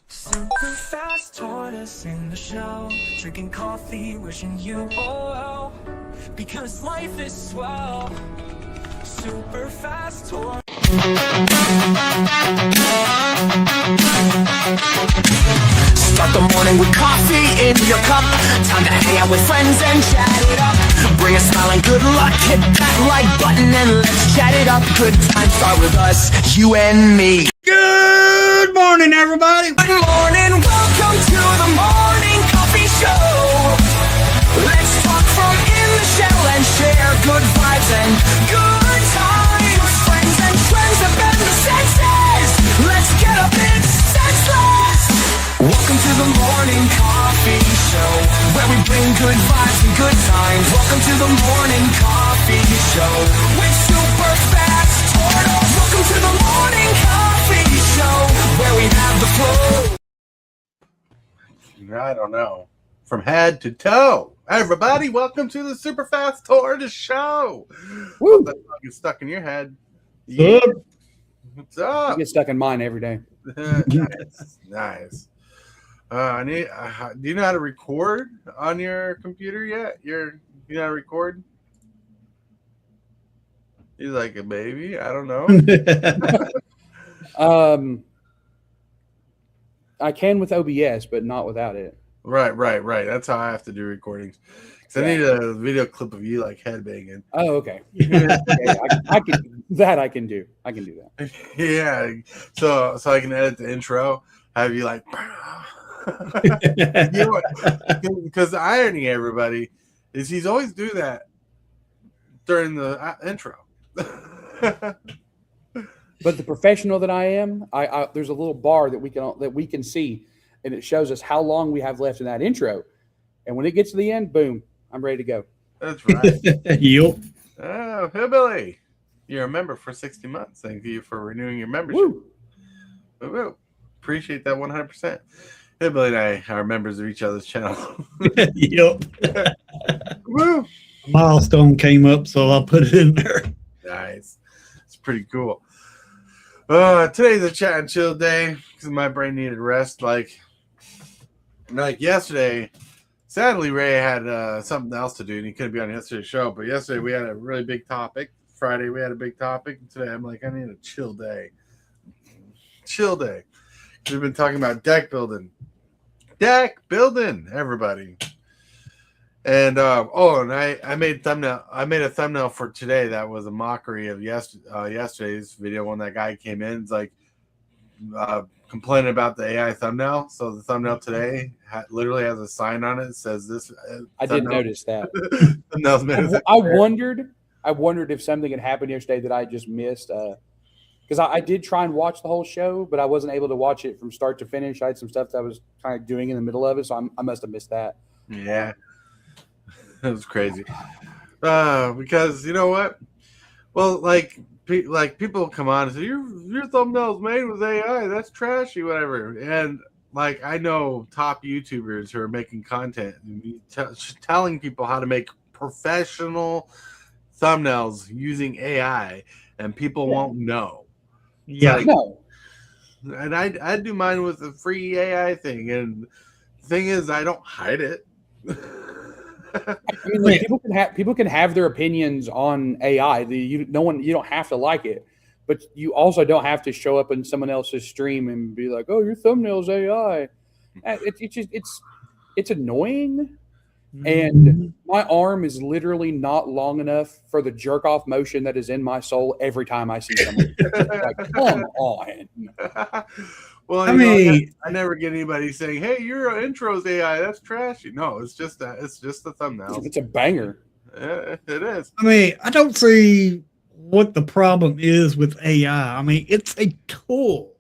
Super Fast Tortoise in the show, drinking coffee, wishing you all well, because life is swell. Super Fast Tortoise. Start the morning with coffee in your cup. Time to hang out with friends and chat it up. Bring a smile and good luck. Hit that like button and let's chat it up. Good times start with us, you and me. Good morning, everybody. Good morning, welcome to the morning coffee show. Let's talk from in the shell and share good vibes and good times. Friends and trends have been the senses. Let's get a bit senseless. Welcome to the morning coffee show, where we bring good vibes and good times. Welcome to the morning coffee show with Super Fast Tortoise. Welcome to the morning coffee show, where we have the flow. I don't know. From head to toe. Everybody, welcome to the Super Fast Tortoise show. Woo! That song is stuck in your head. Yeah. What's up? I get stuck in mine every day. Nice. Do you know how to record on your computer yet? You know how to record? He's like a baby. I don't know. I can with OBS, but not without it. Right. That's how I have to do recordings. Because I need a video clip of you like headbanging. Oh, okay. I can that. I can do that. Yeah. So I can edit the intro. Have you like? Because the irony, everybody, is he's always do that during the intro. But the professional that I am, I there's a little bar that we can see, and it shows us how long we have left in that intro. And when it gets to the end, boom, I'm ready to go. That's right. Yep. Oh, Hillbilly, you're a member for 60 months. Thank you for renewing your membership. Woo. Appreciate that 100%. Hillbilly and I are members of each other's channel. Yep. Woo. A milestone came up, so I'll put it in there. Nice. It's pretty cool. Today's a chat and chill day because my brain needed rest. Like yesterday, sadly, Ray had something else to do and he couldn't be on yesterday's show. But yesterday we had a really big topic. Friday we had a big topic. And today I'm like, I need a chill day. Chill day. We've been talking about deck building, everybody. And and I made a thumbnail for today that was a mockery of yesterday's video when that guy came in. It's like complaining about the AI thumbnail. So the thumbnail today literally has a sign on it that says this. I did notice that. I wondered if something had happened yesterday that I just missed. Because I did try and watch the whole show, but I wasn't able to watch it from start to finish. I had some stuff that I was kind of doing in the middle of it, so I must have missed that. Yeah. It was crazy. Because you know what? Well, like people come on and say your thumbnail's made with AI. That's trashy, whatever. And like I know top YouTubers who are making content and telling people how to make professional thumbnails using AI, and people won't know. Yeah. No. And I do mine with the free AI thing, and the thing is, I don't hide it. I mean, like, people can have their opinions on AI. You don't have to like it, but you also don't have to show up in someone else's stream and be like, "Oh, your thumbnail's AI." It's annoying, and my arm is literally not long enough for the jerk off motion that is in my soul every time I see someone. Like, come on. Well, I never get anybody saying, "Hey, your intro's AI. That's trashy." No, it's just the thumbnail. It's a banger. Yeah, it is. I mean, I don't see what the problem is with AI. I mean, it's a tool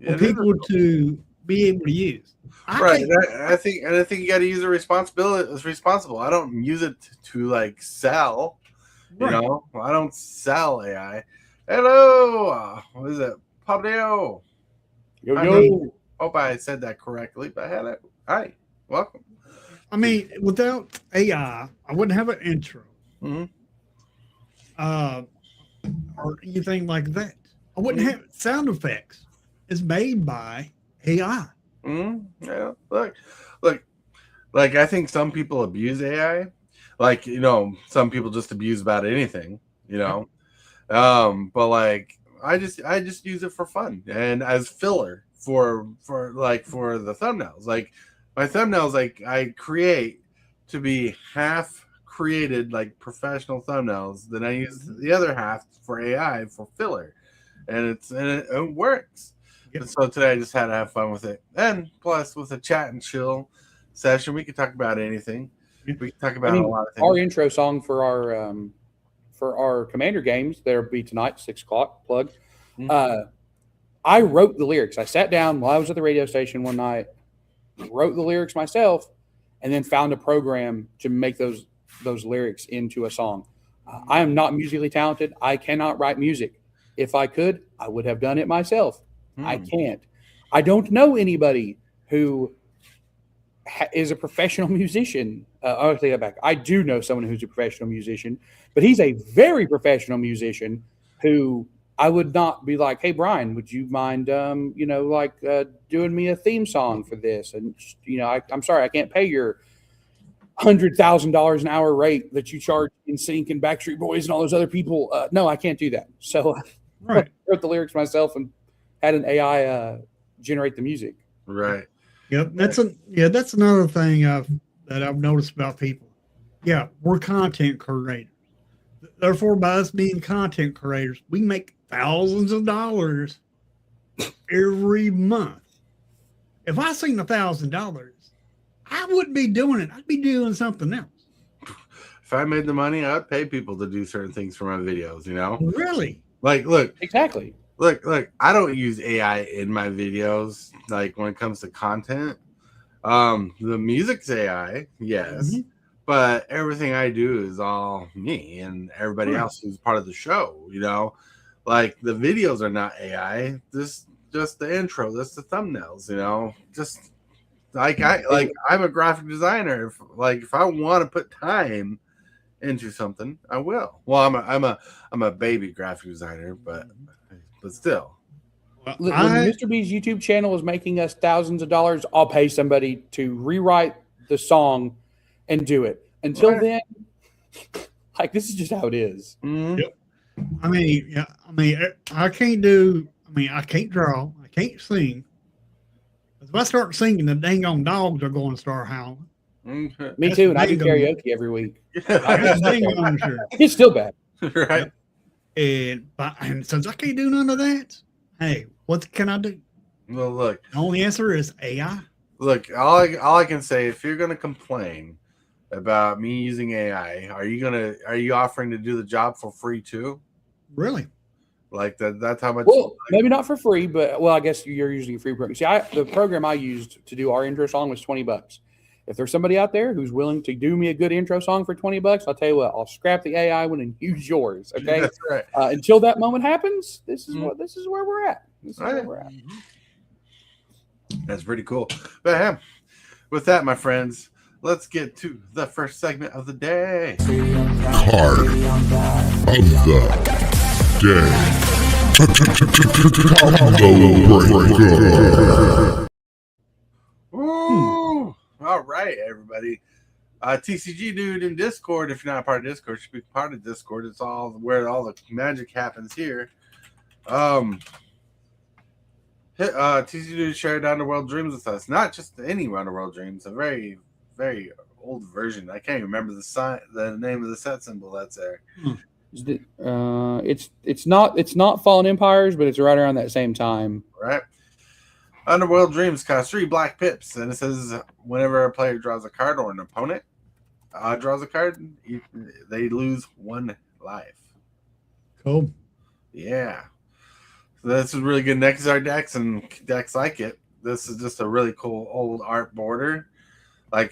for people to be able to use. Right. I think you got to use it responsible. I don't use it to like sell. You know, I don't sell AI. Hello, what is it? Pablo. Yo. Hope I said that correctly, but hello. Hi, welcome. I mean, without AI, I wouldn't have an intro. Mm-hmm. Or anything like that. I wouldn't have sound effects. is made by AI. Yeah, look. Like I think some people abuse AI. Like some people just abuse about anything. But like I just use it for fun and as filler for the thumbnails. Like my thumbnails, like I create to be half created like professional thumbnails. Then I use the other half for AI for filler, and it works. Yep. And so today I just had to have fun with it, and plus with a chat and chill session, we could talk about anything. We can talk about a lot of things. Our intro song for our Commander games, there'll be tonight, 6 o'clock, plug. I wrote the lyrics. I sat down while I was at the radio station one night, wrote the lyrics myself, and then found a program to make those lyrics into a song. I am not musically talented. I cannot write music. If I could, I would have done it myself. I can't. I don't know anybody who is a professional musician. I'll take that back. I do know someone who's a professional musician, but he's a very professional musician who I would not be like, hey, Brian, would you mind, doing me a theme song for this? And, I'm sorry, I can't pay your $100,000 an hour rate that you charge in Sync and Backstreet Boys and all those other people. No, I can't do that. So Right. I wrote the lyrics myself and had an AI generate the music. Right. Yep. That's another thing that I've noticed about people. Yeah, we're content creators. Therefore, by us being content creators, we make thousands of dollars every month. If I seen $1,000, I wouldn't be doing it. I'd be doing something else. If I made the money, I'd pay people to do certain things for my videos, Really? Like, look. Exactly. Look, I don't use AI in my videos, like when it comes to content. The music's AI, yes. But everything I do is all me and everybody else who's part of the show, Like the videos are not AI. Just the intro, just the thumbnails, Just I'm a graphic designer. If I want to put time into something, I will. Well, I'm a baby graphic designer, but still. When Mr. B's YouTube channel is making us thousands of dollars, I'll pay somebody to rewrite the song and do it. Until then, this is just how it is. Yep. I can't draw. I can't sing. If I start singing, the dang on dogs are going to start howling. Me too, and I do karaoke every week. Sure. It's still bad. Right. And since I can't do none of that, hey, what can I do? Well, look. The only answer is AI. Look, all I can say, if you're gonna complain about me using AI, are you offering to do the job for free too? Really? Like that's how much. Well, maybe not for free, but I guess you're using a free program. See, the program I used to do our intro song was $20. If there's somebody out there who's willing to do me a good intro song for $20, I'll tell you what, I'll scrap the AI one and use yours. Okay. That's right. Until that moment happens, this is where we're at. That's pretty cool. But yeah, with that, my friends, let's get to the first segment of the day. Card of the day. Ooh. All right, everybody. TCGdude in Discord. If you're not a part of Discord, you should be part of Discord. It's all where all the magic happens here. TCGdude shared Underworld Dreams with us. Not just any Underworld Dreams, a very, very old version. I can't even remember the name of the set symbol that's there. It's not Fallen Empires, but it's right around that same time. Right. Underworld Dreams costs 3 black pips, and it says whenever a player draws a card or an opponent draws a card, they lose 1 life. Cool. Yeah. So this is really good Nexar decks and decks like it. This is just a really cool old art border. I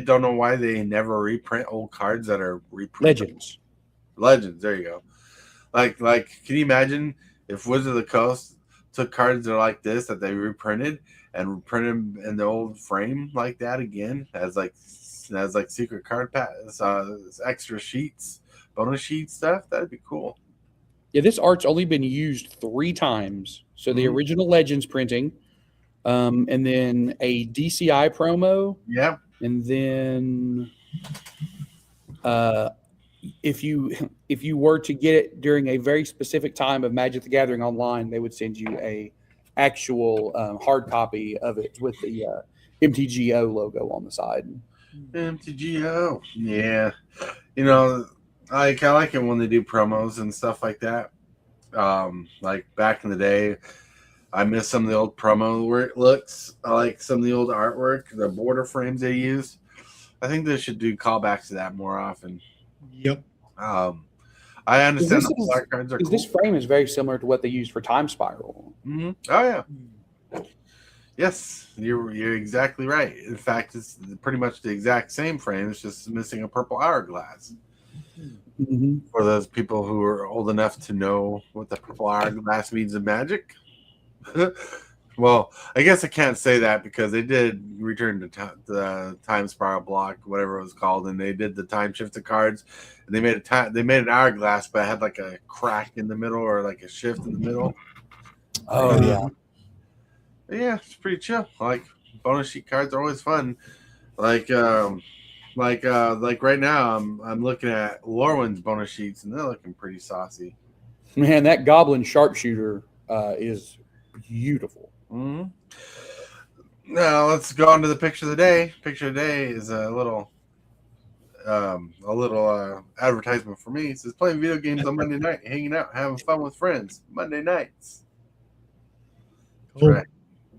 don't know why they never reprint old cards that are reprinted. Legends. There you go. Like, can you imagine if Wizard of the Coast took cards that are like this that they reprinted and printed them in the old frame like that again as secret card packs, extra sheets, bonus sheet stuff? That'd be cool. Yeah, this art's only been used 3 times. So the original Legends printing, and then a DCI promo, Yeah. and then if you were to get it during a very specific time of Magic the Gathering online, they would send you a actual hard copy of it with the MTGO logo on the side. MTGO. Yeah. You know, I like it when they do promos and stuff like that. Like back in the day, I miss some of the old promo looks. I like some of the old artwork, the border frames they used. I think they should do callbacks to that more often. Yep. I understand the black cards are cool. This frame is very similar to what they used for Time Spiral. Mm-hmm. Oh yeah. Yes, you're exactly right. In fact, it's pretty much the exact same frame. It's just missing a purple hourglass. Mm-hmm. For those people who are old enough to know what the purple hourglass means in Magic. Well, I guess I can't say that because they did return to the Time Spiral block, whatever it was called, and they did the time shifted cards. And they made an hourglass, but it had like a crack in the middle or like a shift in the middle. Oh yeah. Yeah, it's pretty chill. Like bonus sheet cards are always fun. Like right now, I'm looking at Lorwyn's bonus sheets, and they're looking pretty saucy. Man, that Goblin Sharpshooter is beautiful. Mm-hmm. Now let's go on to the picture of the day. Picture of the day is a little advertisement for me. It says playing video games on Monday night, hanging out, having fun with friends. Monday nights. That's Cool. right.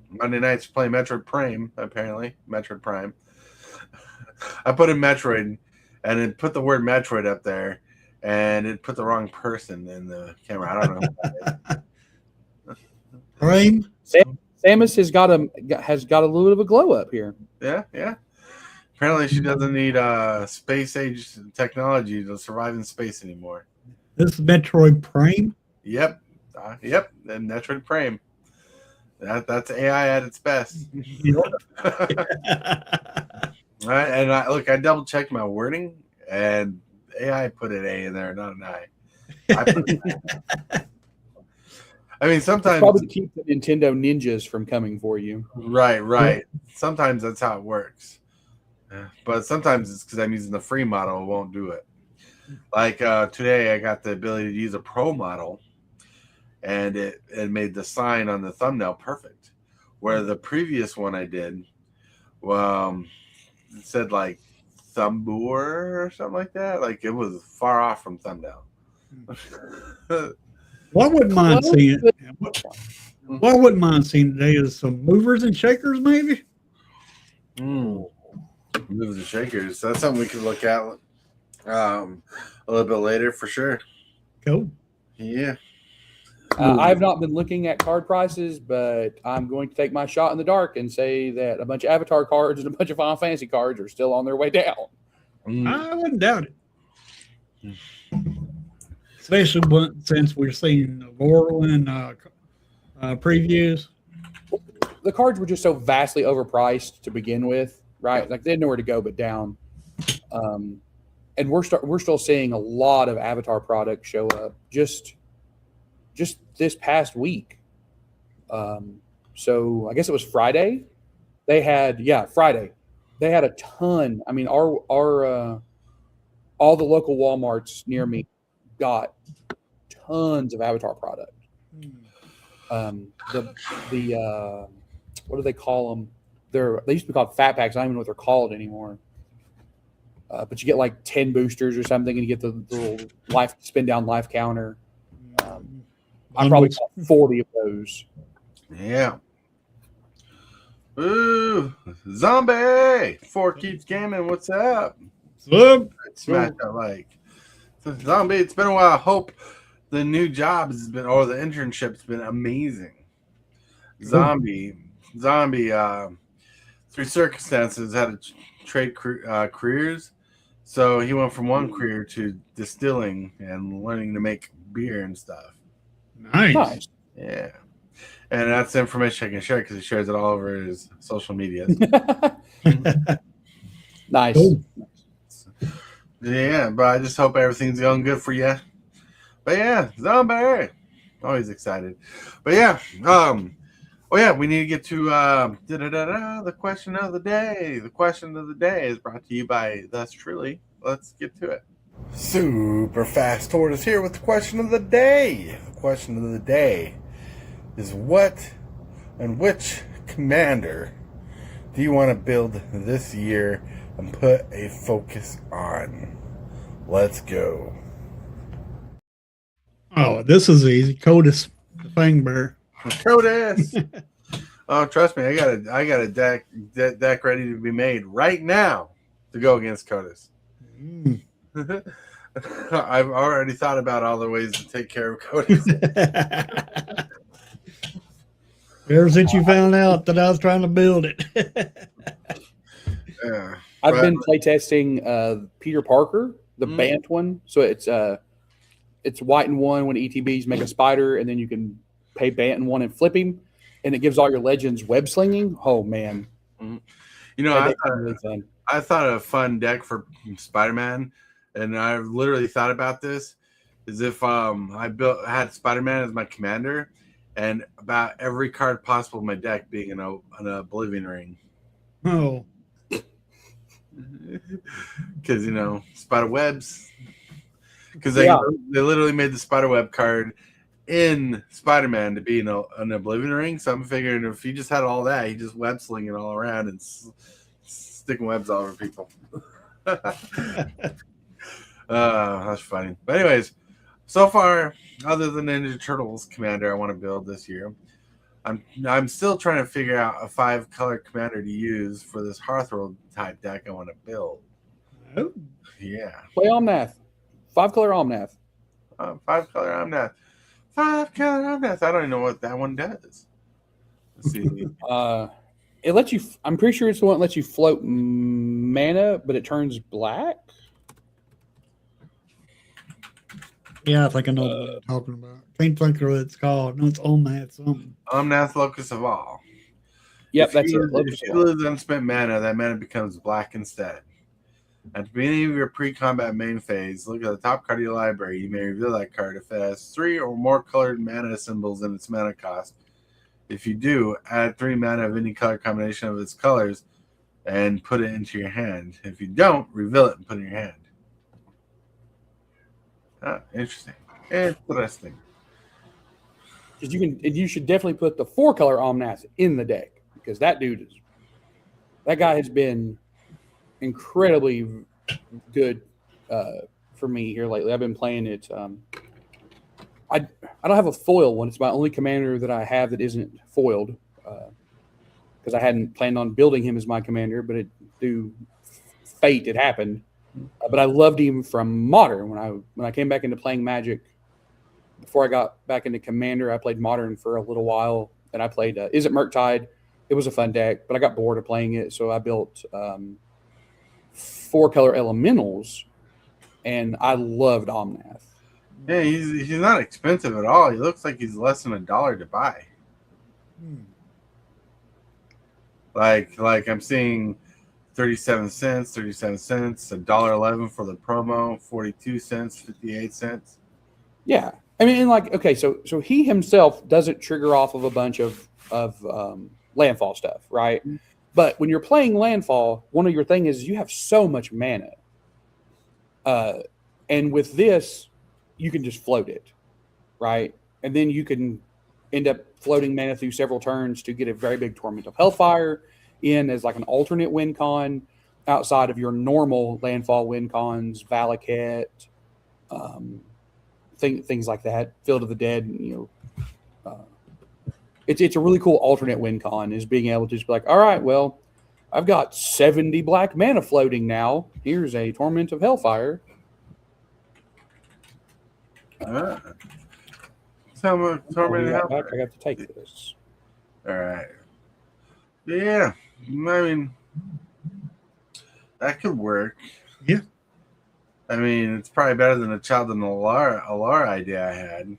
Monday nights playing Metroid Prime, apparently. Metroid Prime. I put in Metroid and it put the word Metroid up there and it put the wrong person in the camera. I don't know. Frame. Samus has got a little bit of a glow up here. Yeah. Apparently she doesn't need space age technology to survive in space anymore. This is Metroid Prime. Yep. And Metroid Prime. That's AI at its best. Right, and I double checked my wording, and AI put an A in there, not an I. I mean, sometimes Probably to keep the Nintendo ninjas from coming for you. right. Sometimes that's how it works, but sometimes it's because I'm using the free model. It won't do it. Like today, I got the ability to use a pro model, and it made the sign on the thumbnail perfect. Where the previous one I did, it said like Thumbor or something like that. Like it was far off from thumbnail. What wouldn't mind seeing? What I wouldn't mind seeing today is some movers and shakers, maybe. Moves and shakers. That's something we could look at a little bit later for sure. Cool. Yeah. I have not been looking at card prices, but I'm going to take my shot in the dark and say that a bunch of Avatar cards and a bunch of Final Fantasy cards are still on their way down. I wouldn't doubt it. Especially since we're seeing Laurel and previews. The cards were just so vastly overpriced to begin with, right? Like they had nowhere to go but down. And we're still seeing a lot of Avatar products show up just this past week. So I guess it was Friday. Friday. They had a ton. I mean, our all the local Walmarts near me got tons of Avatar product. The what do they call them? They used to be called fat packs. I don't even know what they're called anymore. But you get like 10 boosters or something, and you get the little spin down life counter. I probably bought 40 of those. Yeah. Ooh, zombie! 4 keeps gaming. What's up? Smash that like. So, zombie, it's been a while. I hope the new jobs has been, or the internship's been amazing. Zombie, through circumstances, had to trade careers. So he went from one career to distilling and learning to make beer and stuff. Nice. Yeah. And that's the information I can share because he shares it all over his social media. Nice. Cool. Yeah, but I just hope everything's going good for you. But yeah, zombie. Always excited. But yeah, oh yeah, we need to get to the question of the day. The question of the day is brought to you by Thus Truly. Let's get to it. Super Fast Tortoise here with the question of the day. The question of the day is what and which commander do you want to build this year and put a focus on? Let's go. Oh, this is easy. Codus, the Fang Bear. Codus. Oh, trust me, I got a deck ready to be made right now to go against Codus. Mm. I've already thought about all the ways to take care of Codus. Ever since you found out that I was trying to build it. Yeah, I've been playtesting Peter Parker, the Bant one. So it's white and one when ETBs make a spider, and then you can pay Bant and one and flip him, and it gives all your legends web slinging. Oh man, you know, really fun. I thought a fun deck for Spider-Man, and I literally thought about this, is if I had Spider-Man as my commander, and about every card possible in my deck being an Oblivion Ring. Oh. Because, you know, spider webs. Because they literally made the spider web card in Spider-Man to be an Oblivion Ring. So I'm figuring if he just had all that, he just web slinging all around and sticking webs all over people. That's funny. But anyways, so far, other than Ninja Turtles commander I want to build this year, I'm still trying to figure out a 5-color commander to use for this Hearthworld type deck I want to build. Oh. Yeah. Play Omnath. 5-color Omnath. 5-color Omnath. 5-color Omnath. I don't even know what that one does. Let's see. It lets you. I'm pretty sure it's the one that lets you float mana, but it turns black. Yeah, I think I know what you're talking about. Can't think of what it's called. No, it's Omnath something. Omnath, Locus of All. Yep, If that's you, it. If you lose unspent mana, that mana becomes black instead. At the beginning of your pre-combat main phase, look at the top card of your library. You may reveal that card if it has 3 or more colored mana symbols in its mana cost. If you do, add 3 mana of any color combination of its colors and put it into your hand. If you don't, reveal it and put it in your hand. Interesting. Interesting. Because you should definitely put the 4-color Omnath in the deck, because that guy has been incredibly good for me here lately. I've been playing it. I don't have a foil one. It's my only commander that I have that isn't foiled, because I hadn't planned on building him as my commander, but through fate it happened. But I loved him from Modern when I came back into playing Magic. Before I got back into Commander, I played Modern for a little while, and I played Is It Murktide? It was a fun deck, but I got bored of playing it, so I built 4-color Elementals, and I loved Omnath. Yeah, he's not expensive at all. He looks like he's less than $1 to buy. Like I'm seeing 37 cents, $1.11 for the promo, 42 cents, 58 cents. Yeah. I mean, like, okay, so he himself doesn't trigger off of a bunch of landfall stuff, right? But when you're playing landfall, one of your thing is you have so much mana. And with this, you can just float it, right? And then you can end up floating mana through several turns to get a very big Torment of Hellfire in as like an alternate win con outside of your normal landfall win cons, Valakut, things like that, Field of the Dead. You know, it's a really cool alternate win con, is being able to just be like, all right, well, I've got 70 black mana floating now. Here's a Torment of Hellfire. Torment of Hellfire. I got to take this. All right. Yeah, I mean, that could work. Yeah. I mean, it's probably better than a Child of Alara idea I had.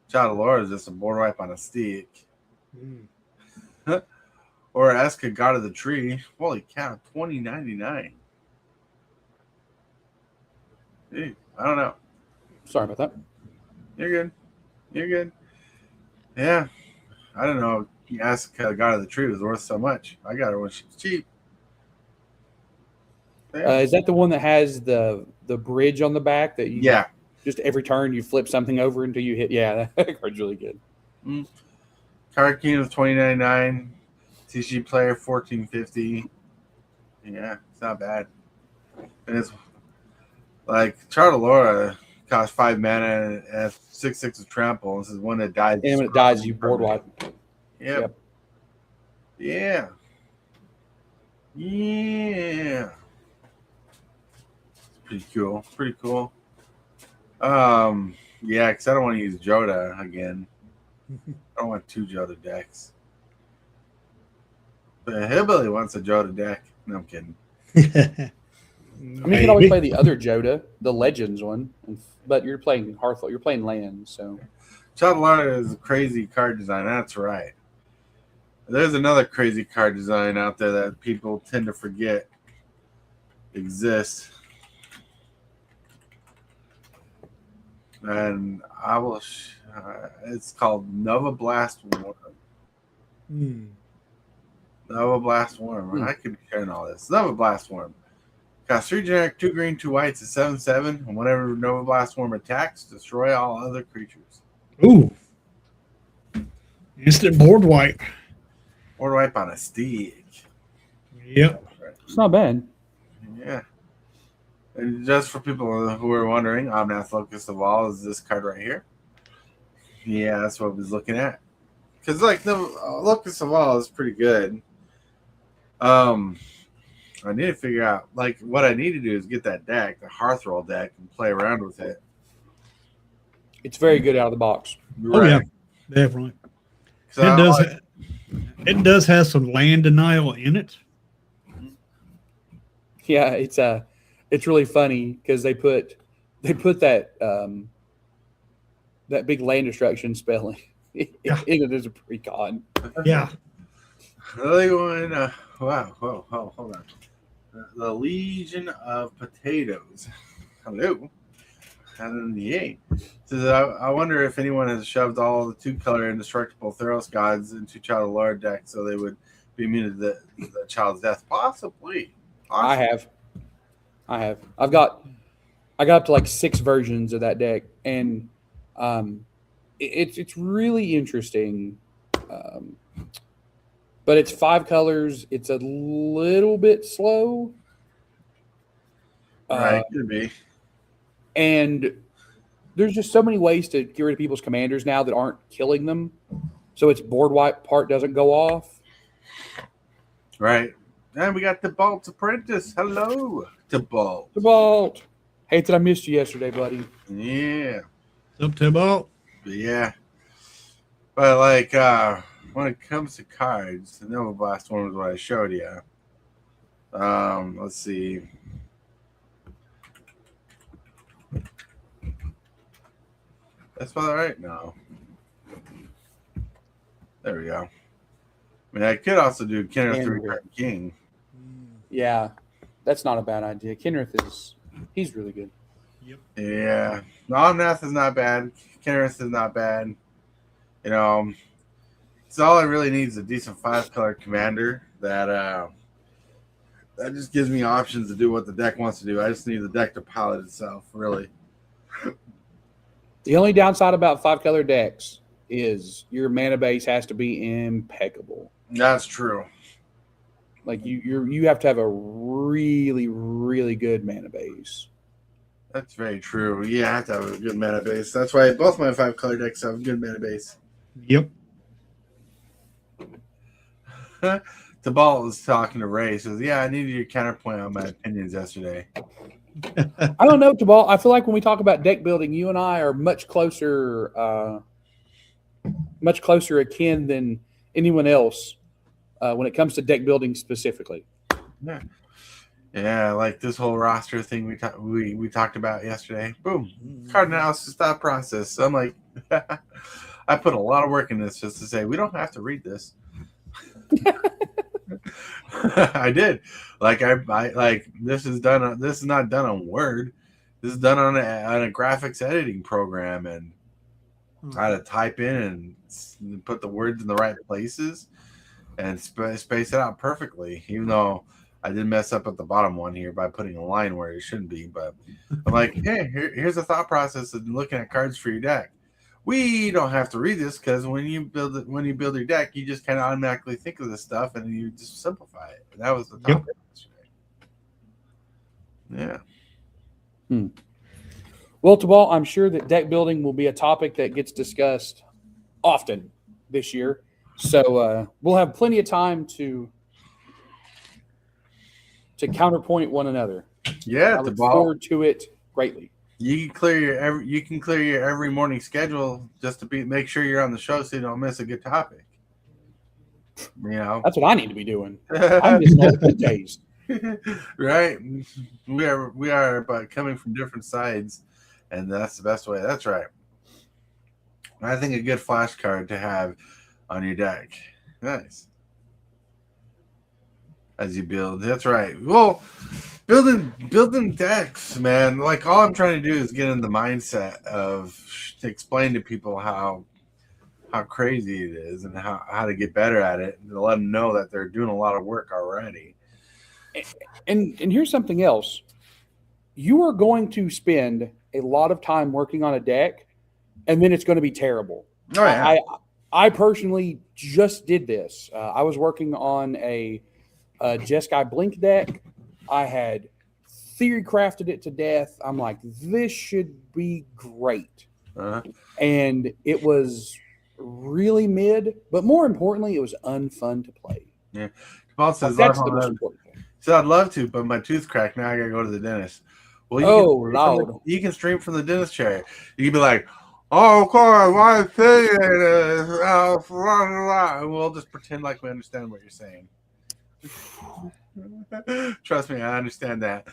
Child of Alara is just a board wipe on a stick. Or Ask a God of the Tree. Holy cow, $20.99. Dude, I don't know. Sorry about that. You're good. You're good. Yeah. I don't know. You ask God of the Tree was worth so much. I got her when she was cheap. Yeah. Is that the one that has the bridge on the back that you Yeah. just every turn you flip something over until you hit? Yeah, that card's really good. Card King of $20.99. TCGplayer $14.50. Yeah, it's not bad. And it's like Chartalora costs 5 mana and has 6/6 of trample. This is one that dies. And when it dies, you board wipe. Yep. Yeah. Yeah. It's pretty cool. Pretty cool. Yeah, because I don't want to use Joda again. I don't want 2 Joda decks. But Hillbilly wants a Joda deck. No, I'm kidding. I mean, you can always play the other Joda, the Legends one, but you're playing Hearthful. You're playing land, so. Chartalora is a crazy card design. That's right. There's another crazy card design out there that people tend to forget exists. And I will. It's called Nova Blast Worm. Nova Blast Worm. I could be sharing all this. Nova Blast Worm. Costs 3 generic, 2 green, 2 whites, it's 7/7. And whenever Nova Blast Worm attacks, destroy all other creatures. Ooh. Instant board wipe. Board wipe on a stick. Yep. It's not bad. Yeah. And just for people who are wondering, Omnath Locust of All is this card right here. Yeah, that's what I was looking at. Because, like, the Locust of All is pretty good. I need to figure out, like, what I need to do is get that deck, the Hearth Roll deck, and play around with it. It's very good out of the box. Oh, yeah. Definitely. It does have some land denial in it. Yeah, it's really funny because they put that that big land destruction spell in it as a precon. Yeah. Wow, hold on. The Legion of Potatoes. Hello. And yay. So I wonder if anyone has shoved all the 2-color indestructible Theros gods into Chartalora deck so they would be immune to the child's death. Possibly. I have. I got up to like 6 versions of that deck, and it's really interesting. But it's 5 colors. It's a little bit slow. Right, could be. And there's just so many ways to get rid of people's commanders now that aren't killing them. So its board wipe part doesn't go off. Right. And we got Tibalts Apprentice. Hello, Tibalt. Tibalt. Hey, I missed you yesterday, buddy. Yeah. Up Tibalt. Yeah. But, like, when it comes to cards, the Nova Blast one was what I showed you. Let's see. That's about right now. There we go. I mean, I could also do Kenneth 3-card King. Yeah, that's not a bad idea. Kenrith he's really good. Yep. Yeah. Omnath is not bad. Kenrith is not bad. You know, so all I really need is a decent 5-color commander that just gives me options to do what the deck wants to do. I just need the deck to pilot itself, really. The only downside about 5-color decks is your mana base has to be impeccable. That's true. Like you have to have a really, really good mana base. That's very true. Yeah, I have to have a good mana base. That's why both my 5-color decks have a good mana base. Yep. Tibalt was talking to Ray. Says, "Yeah, I needed your counterpoint on my opinions yesterday." I don't know, Tibalt. I feel like when we talk about deck building, you and I are much closer akin than anyone else when it comes to deck building specifically. Yeah, like this whole roster thing we talked about yesterday. Boom, card analysis thought process. I'm like, I put a lot of work in this just to say we don't have to read this. I did. Like I like this is not done on Word. This is done on a graphics editing program, and how to type in and put the words in the right places and space it out perfectly. Even though I did mess up at the bottom one here by putting a line where it shouldn't be, but I'm like, hey, here's a thought process of looking at cards for your deck. We don't have to read this because when you build your deck, you just kind of automatically think of this stuff and you just simplify it. And that was the topic. Yeah. Well, Tibalt, I'm sure that deck building will be a topic that gets discussed often this year. So we'll have plenty of time to counterpoint one another. Yeah, I look forward to it greatly. You can clear your every morning schedule just to make sure you're on the show so you don't miss a good topic. You know, that's what I need to be doing. I'm missing all the good days. Right? We are, but coming from different sides, and that's the best way. That's right. I think a good flashcard to have on your deck. Nice. As you build, that's right. Well, building decks, man. Like all I'm trying to do is get in the mindset of to explain to people how crazy it is and how to get better at it, and to let them know that they're doing a lot of work already. And here's something else. You are going to spend a lot of time working on a deck, and then it's going to be terrible. Oh, yeah. I personally just did this. I was working on a Jeskai Blink deck. I had theory crafted it to death. I'm like, this should be great. And it was really mid, but more importantly, it was unfun to play. Yeah. Paul says, that's the most important thing. So I'd love to, but my tooth cracked. Now I got to go to the dentist. Well, you can stream from the dentist chair. You can be like, oh, of course, my opinion is, and we'll just pretend like we understand what you're saying. Trust me, I understand that.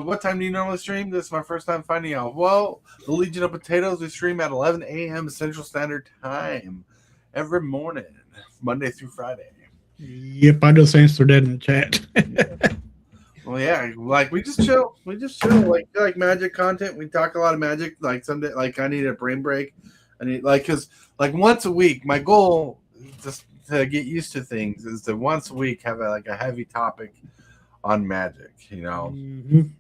What time do you normally stream? This is my first time finding out. Well, the Legion of Potatoes, we stream at 11 a.m. Central Standard Time every morning, Monday through Friday. Yep, I just answered that in the chat. Well, yeah, like we just chill. Like magic content. We talk a lot of magic. Like someday, like I need a brain break. I need because once a week. My goal just to get used to things is to once a week have a heavy topic on magic. You know, and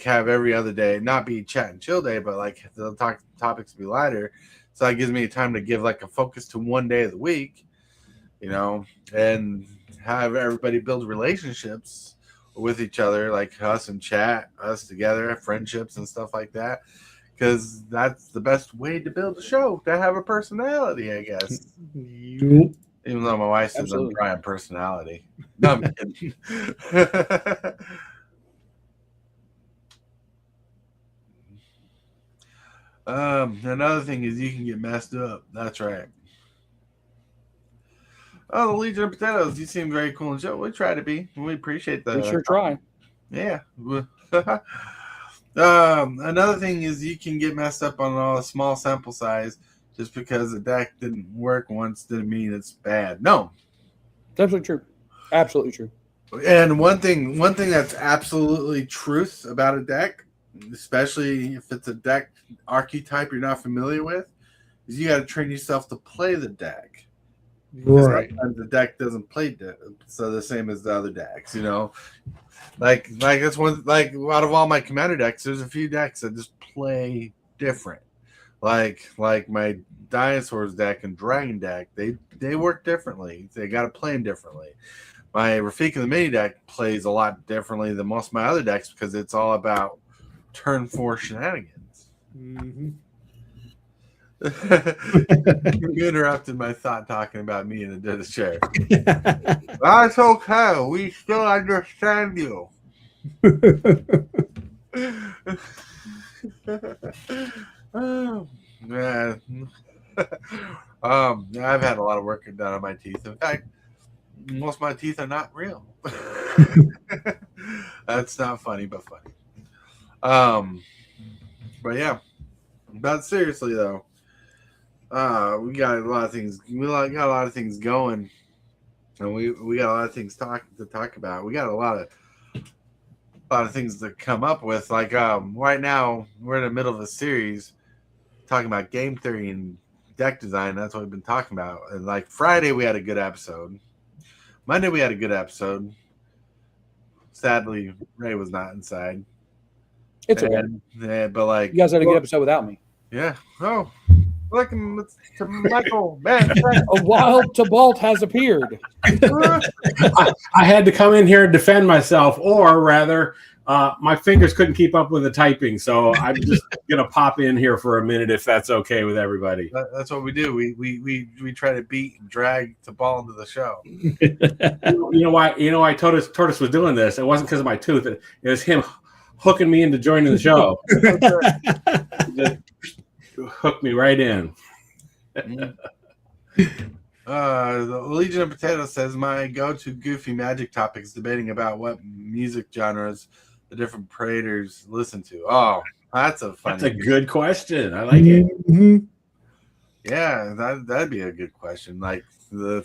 have every other day not be chat and chill day, but like the topics be lighter. So that gives me time to give like a focus to one day of the week. You know, and have everybody build relationships with each other, like us in chat, us together, friendships and stuff like that. Because that's the best way to build a show, to have a personality, I guess. Even though my wife says I'm trying personality. No, I'm kidding. Another thing is you can get messed up. That's right. Oh, the Legion of Potatoes. You seem very cool and show. We try to be. We appreciate that. We sure try. Yeah. Another thing is you can get messed up on a small sample size. Just because the deck didn't work once didn't mean it's bad. No. It's absolutely true. Absolutely true. And one thing that's absolutely truth about a deck, especially if it's a deck archetype you're not familiar with, is you got to train yourself to play the deck. Right. Sometimes the deck doesn't play so the same as the other decks, you know. Like that's one out of all my commander decks, there's a few decks that just play different. Like my dinosaurs deck and dragon deck, they work differently. They got to play them differently. My Rafika the mini deck plays a lot differently than most of my other decks because it's all about turn 4 shenanigans. You interrupted my thought talking about me in the dentist chair. That's okay. We still understand you. Oh, man. I've had a lot of work done on my teeth. In fact, most of my teeth are not real. That's not funny, but funny. But yeah. But seriously though, we got a lot of things. We got a lot of things going, and we got a lot of things to talk about. We got a lot of things to come up with. Like right now, we're in the middle of a series talking about game theory and deck design. That's what we've been talking about. And like Friday, we had a good episode. Monday, we had a good episode. Sadly, Ray was not inside. It's okay. Yeah, but like You guys had a good episode without me. Yeah. Oh, welcome to Michael. Man, A wild Tibalt has appeared. I had to come in here and defend myself, or rather, my fingers couldn't keep up with the typing, so I'm just gonna pop in here for a minute if that's okay with everybody. that's what we do. We try to beat and drag Tibalt into the show. You know why? You know why Tortoise was doing this? It wasn't because of my tooth. It was him hooking me into joining the show. Just hooked me right in. The Legion of Potatoes says my go-to goofy magic topic is debating about what music genres the different Praetors listen to. Oh, that's a good question. I like it. Mm-hmm. Yeah, that'd be a good question. Like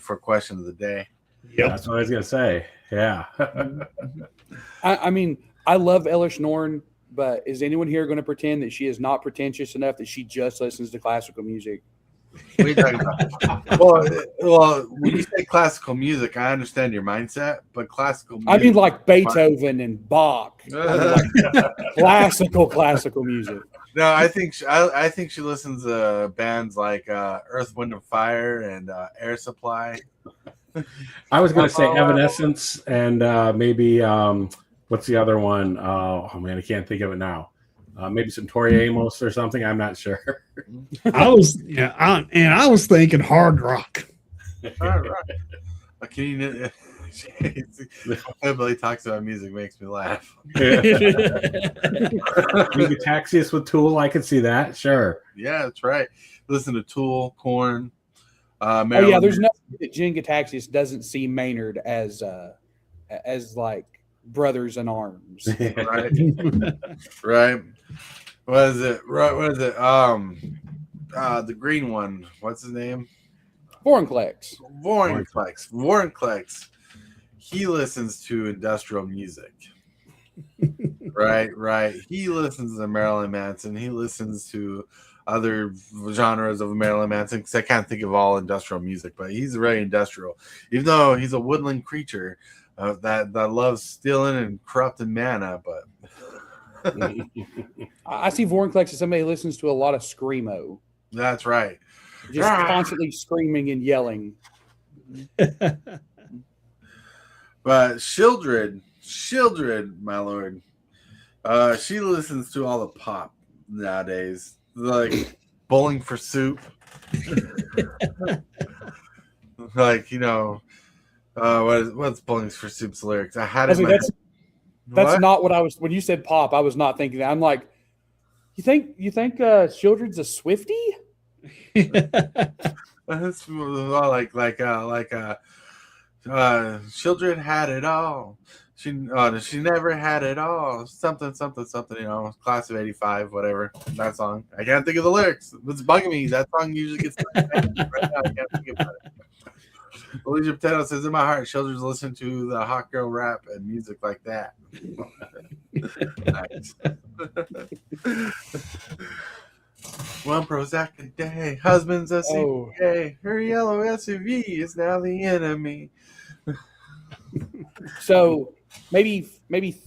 for question of the day. Yeah, that's what I was gonna say. Yeah. I mean, I love Elish Norn, but is anyone here going to pretend that she is not pretentious enough that she just listens to classical music? What are you talking about? well, when you say classical music, I understand your mindset, but classical music, I mean, like Beethoven and Bach. Classical music. No, I think she listens to bands like Earth, Wind, and Fire and Air Supply. I was gonna say Evanescence and maybe what's the other one? Oh man, I can't think of it now. Maybe some Tori Amos or something. I'm not sure. I was thinking hard rock. All right. Can you? Everybody talks about music makes me laugh. Taxius with Tool, I could see that. Sure. Yeah, that's right. Listen to Tool, Korn. Oh yeah, there's nothing that Jen Gataxius doesn't see Maynard as like brothers in arms. Right. Right. What is it? Right. What is it? The green one. What's his name? Vorinclex. Vorinclex. He listens to industrial music. Right. He listens to Marilyn Manson. He listens to other genres of Marilyn Manson, because I can't think of all industrial music, but he's very industrial. Even though he's a woodland creature that loves stealing and corrupting mana, but I see Vorinclex as somebody who listens to a lot of screamo. That's right. Just constantly screaming and yelling. But Shildred, my lord, she listens to all the pop nowadays, like Bowling for Soup. Like, what's Bowling for Soup's lyrics? I had it. That's not what I was. When you said pop, I was not thinking that. I'm like, you think Shildred's a Swiftie? That's like Shildred had it all. She never had it all. Something. Class of '85, whatever. That song. I can't think of the lyrics. It's bugging me. That song usually gets right now. I can't think about it. Legion Potato says, in my heart, Shildred's listen to the hot girl rap and music like that. Nice. One Prozac a day. Husband's a CPA. Her yellow SUV is now the enemy. So maybe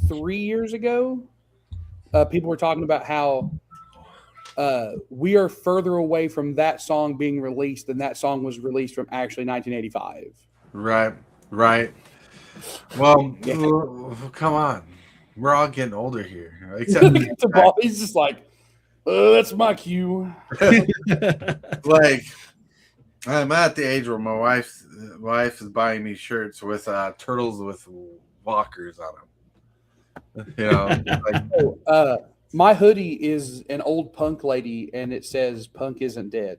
3 years ago, people were talking about how we are further away from that song being released than that song was released from actually 1985. Right. Well, come on. We're all getting older here. Except he's just like, that's my cue. Like, I'm at the age where my wife is buying me shirts with turtles with walkers on them. Like, my hoodie is an old punk lady, and it says "Punk isn't dead."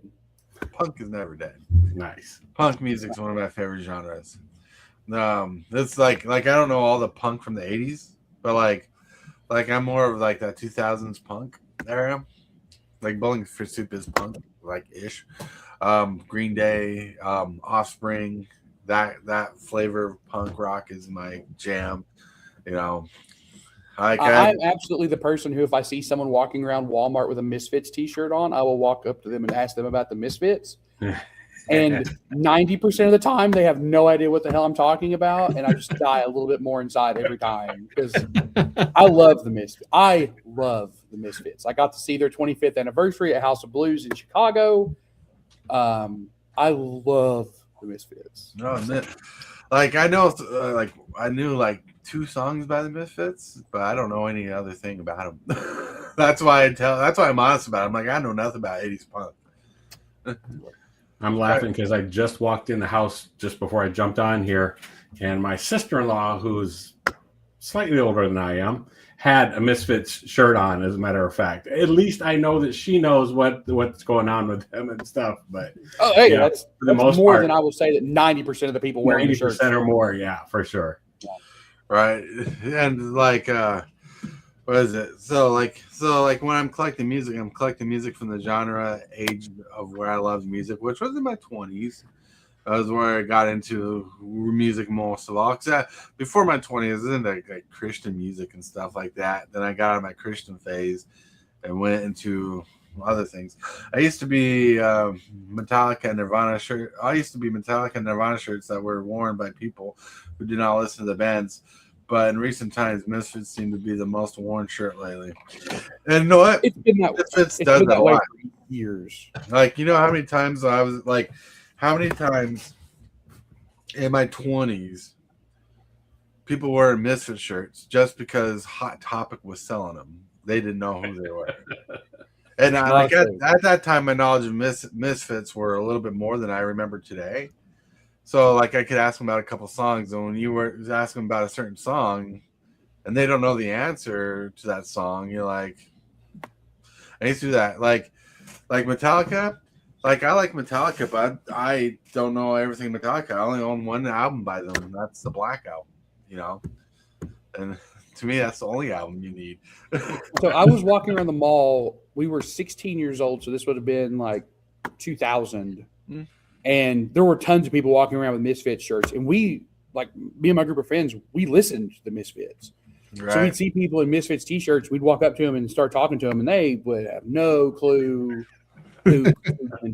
Punk is never dead. Nice. Punk music's one of my favorite genres. It's like I don't know all the punk from the '80s, but like I'm more of like that 2000s punk era. Like Bowling for Soup is punk, like ish. Green Day, Offspring, that flavor of punk rock is my jam. I'm absolutely the person who, if I see someone walking around Walmart with a Misfits t-shirt on, I will walk up to them and ask them about the Misfits. And 90% of the time, they have no idea what the hell I'm talking about, and I just die a little bit more inside every time because I love the Misfits. I love the Misfits. I got to see their 25th anniversary at House of Blues in Chicago. I love the Misfits. No, like I know, I knew like 2 songs by the Misfits, but I don't know any other thing about them. That's why I'm honest about it. I'm like, I know nothing about 80s punk. I'm laughing because I just walked in the house just before I jumped on here, and my sister-in-law, who's slightly older than I am, had a Misfits shirt on, as a matter of fact. At least I know that she knows what's going on with them and stuff. But that's more than I will say that 90% of the people wearing 90% shirts or more, yeah, for sure. Right. And like what is it? So when I'm collecting music from the genre age of where I loved music, which was in my 20s. That was where I got into music most of all. Cause before my 20s, I was into like Christian music and stuff like that. Then I got out of my Christian phase and went into other things. I used to be Metallica and Nirvana shirt. I used to be Metallica and Nirvana shirts that were worn by people who did not listen to the bands. But in recent times, Misfits seem to be the most worn shirt lately. And you know what? It's been that, Misfits does that a way lot. for years. Like, you know how many times I was like, how many times in my 20s people wore Misfit shirts just because Hot Topic was selling them? They didn't know who they were. And at that time, my knowledge of Misfits were a little bit more than I remember today. So, like, I could ask them about a couple songs, and when you were asking them about a certain song, and they don't know the answer to that song, you're like, I used to do that. Like Metallica. Like, I like Metallica, but I don't know everything Metallica. I only own one album by them, and that's the Black Album, you know? And to me, that's the only album you need. So I was walking around the mall. We were 16 years old, so this would have been like 2000. Mm-hmm. And there were tons of people walking around with Misfits shirts. And we, like me and my group of friends, we listened to the Misfits. Right. So we'd see people in Misfits t-shirts. We'd walk up to them and start talking to them, and they would have no clue who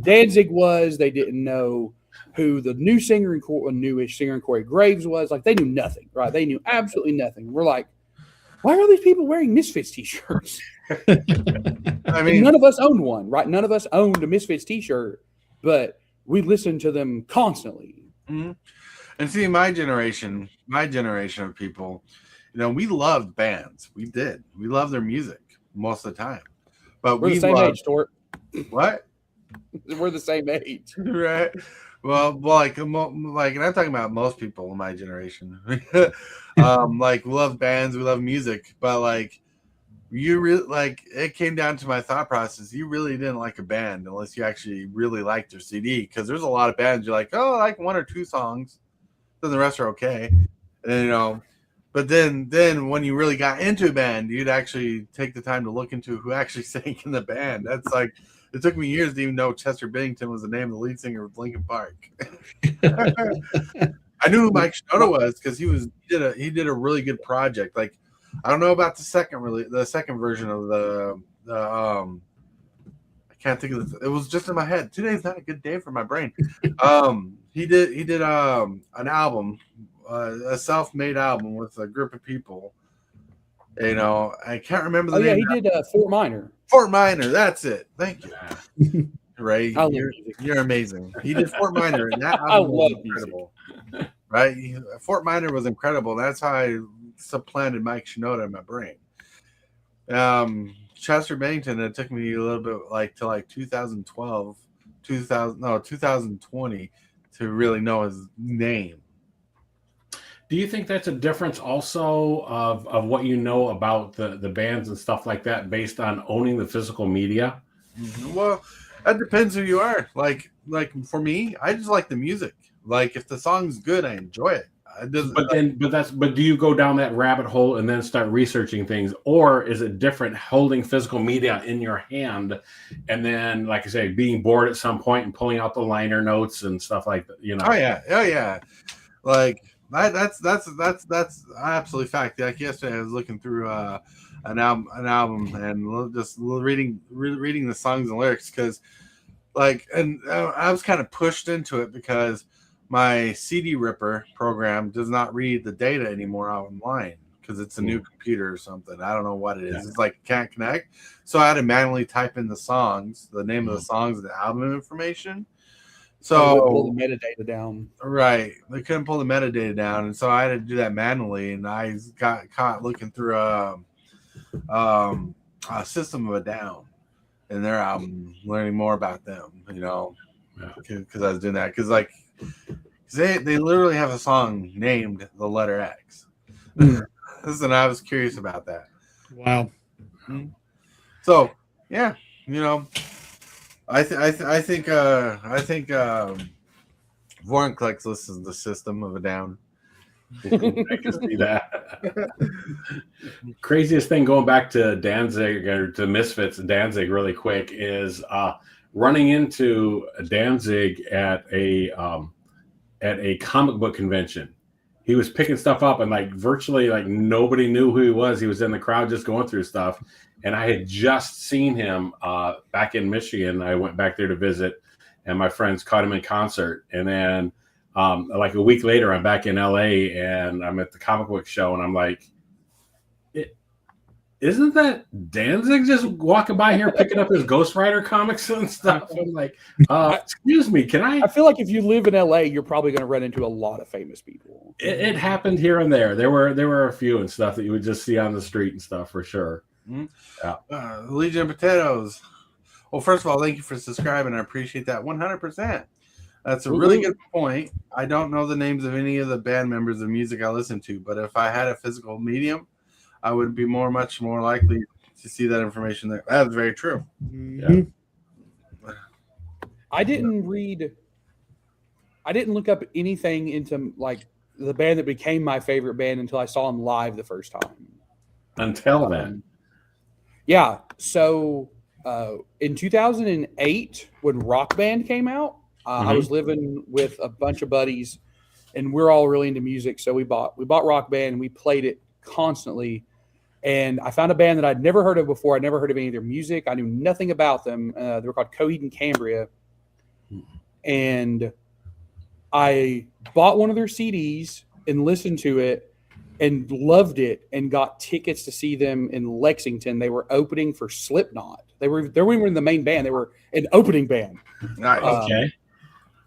Danzig was. They didn't know who the new singer and newish singer in Corey Graves was. Like, they knew nothing, right? They knew absolutely nothing. We're like, why are these people wearing Misfits t-shirts? I mean, none of us owned one, right? None of us owned a Misfits t-shirt, but we listened to them constantly. Mm-hmm. And see, my generation of people, you know, we loved bands. We did. We loved their music most of the time. But we're the same age, Stuart. What? We're the same age, right? Well, like, and I'm talking about most people in my generation. Like, we love bands, we love music, but like, you really, like, it came down to my thought process. You really didn't like a band unless you actually really liked their CD, because there's a lot of bands you're like, oh, I like 1 or 2 songs, then the rest are okay, and you know. But then when you really got into a band, you'd actually take the time to look into who actually sang in the band. That's like, it took me years to even know Chester Bennington was the name of the lead singer of Linkin Park. I knew who Mike Shinoda was because he did a really good project. Like, I don't know about the second version of the I can't think of it was just in my head. Today's not a good day for my brain. He did an album, a self-made album with a group of people. You know, I can't remember the name. Yeah, he did Fort Minor. Fort Minor, that's it. Thank you. Ray, you're amazing. He did Fort Minor, and that album was incredible. Right? Fort Minor was incredible. That's how I supplanted Mike Shinoda in my brain. Chester Bennington, it took me a little bit to 2020 to really know his name. Do you think that's a difference also of what you know about the bands and stuff like that based on owning the physical media? Well, that depends who you are. Like for me, I just like the music. Like, if the song's good, I enjoy it. But do you go down that rabbit hole and then start researching things, or is it different holding physical media in your hand and then, like I say, being bored at some point and pulling out the liner notes and stuff like that? You know? Oh yeah. Like, that's absolutely fact. Like yesterday, I was looking through an album, and just reading the songs and lyrics because, like, and I was kind of pushed into it because my CD Ripper program does not read the data anymore online because it's a new computer or something. I don't know what it is. It's like it can't connect. So I had to manually type in the songs, the name of the songs, and the album information. So pull the metadata down. Right. They couldn't pull the metadata down. And so I had to do that manually. And I got caught looking through a System of a Down in their album, learning more about them, because I was doing that. Because, like, they literally have a song named The Letter X. And I was curious about that. Wow. So, yeah, I think Vorinclex listens to the System of a Down. I can see that. Craziest thing going back to Danzig or to Misfits Danzig really quick is running into Danzig at a comic book convention. He was picking stuff up and like virtually like nobody knew who he was. He was in the crowd just going through stuff. And I had just seen him back in Michigan. I went back there to visit, and my friends caught him in concert. And then like a week later, I'm back in LA and I'm at the comic book show, and I'm like, isn't that Danzig just walking by here picking up his Ghost Rider comics and stuff? I'm like, excuse me, can I? I feel like if you live in LA, you're probably going to run into a lot of famous people. It happened here and there. There were a few and stuff that you would just see on the street and stuff for sure. Yeah. Legion of Potatoes. Well, first of all, thank you for subscribing. I appreciate that 100%. That's a really good point. I don't know the names of any of the band members of music I listen to, but if I had a physical medium, I would be much more likely to see that information there. That's very true. Yeah. I didn't look up anything into like the band that became my favorite band until I saw them live the first time. Until then. Yeah. So in 2008, when Rock Band came out, I was living with a bunch of buddies, and we're all really into music. So we bought Rock Band, and we played it constantly. And I found a band that I'd never heard of before. I'd never heard of any of their music. I knew nothing about them. They were called Coheed and Cambria. And I bought one of their CDs and listened to it and loved it and got tickets to see them in Lexington. They were opening for Slipknot. They weren't even the main band. They were an opening band. Nice. Okay.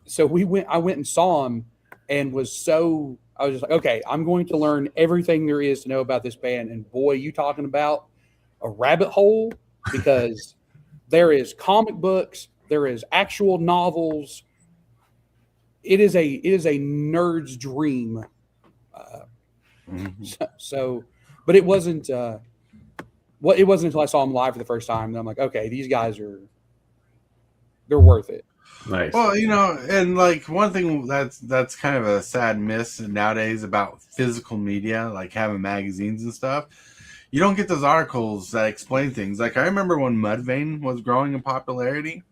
So I went and saw them and I was just like, okay, I'm going to learn everything there is to know about this band. And boy, you talking about a rabbit hole, because there is comic books, there is actual novels. It is a nerd's dream. But it wasn't. It wasn't until I saw them live for the first time that I'm like, okay, these guys they're worth it. Nice. Well, and like one thing that's kind of a sad miss nowadays about physical media, like having magazines and stuff. You don't get those articles that explain things. Like I remember when Mudvayne was growing in popularity,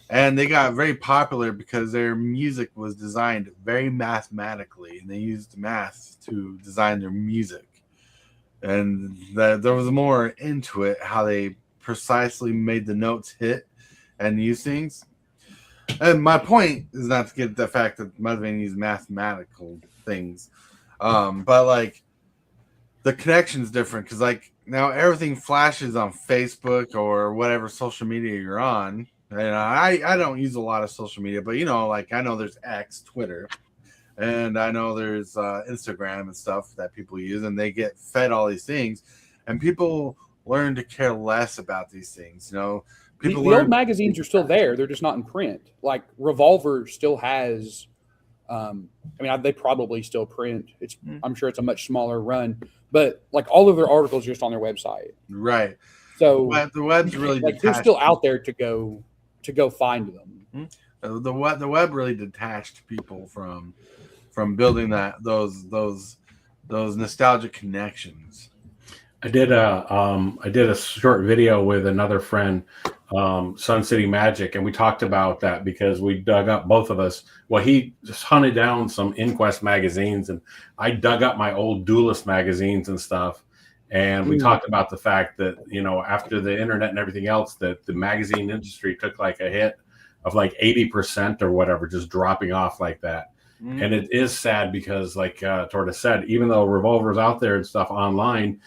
and they got very popular because their music was designed very mathematically, and they used math to design their music. And there was more into it, how they precisely made the notes hit and use things. And my point is not to get the fact that Mudvayne used mathematical things, but like the connection's different because like now everything flashes on Facebook or whatever social media you're on. And I don't use a lot of social media, but like I know there's X, Twitter, and I know there's Instagram and stuff that people use, and they get fed all these things, and people learn to care less about these things. The old magazines are still there. They're just not in print. Like Revolver still has. They probably still print. I'm sure it's a much smaller run, but like all of their articles are just on their website. Right. So but the web's really like they're still out there to go find them. The web really detached people from building those nostalgic connections. I did a short video with another friend, Sun City Magic, and we talked about that because we dug up, both of us. Well, he just hunted down some Inquest magazines, and I dug up my old Duelist magazines and stuff. And we talked about the fact that, you know, after the internet and everything else, that the magazine industry took like a hit of like 80% or whatever, just dropping off like that. And it is sad because, like Tortoise said, even though Revolver's out there and stuff online,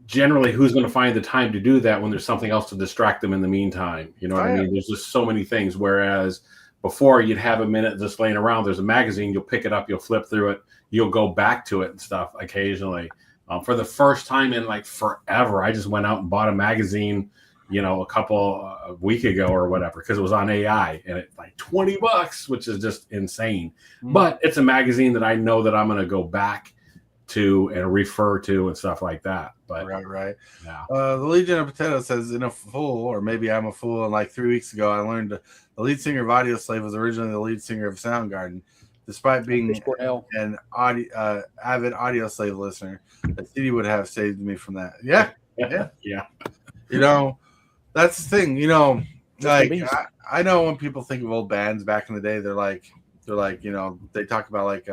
generally, who's going to find the time to do that when there's something else to distract them in the meantime? You know what I mean? There's just so many things. Whereas before, you'd have a minute just laying around. There's a magazine. You'll pick it up. You'll flip through it. You'll go back to it and stuff occasionally. For the first time in like forever, I just went out and bought a magazine, you know, a week ago or whatever, because it was on AI, and it's like $20, which is just insane. But it's a magazine that I know that I'm going to go back to and refer to and stuff like that. But right. Yeah. The Legion of Potato says, in a fool, or maybe I'm a fool, and like 3 weeks ago I learned the lead singer of Audio Slave was originally the lead singer of Soundgarden. Despite being an avid Audio Slave listener, the CD would have saved me from that. Yeah. You know, that's the thing. You know, like I know when people think of old bands back in the day, they're like, you know, they talk about like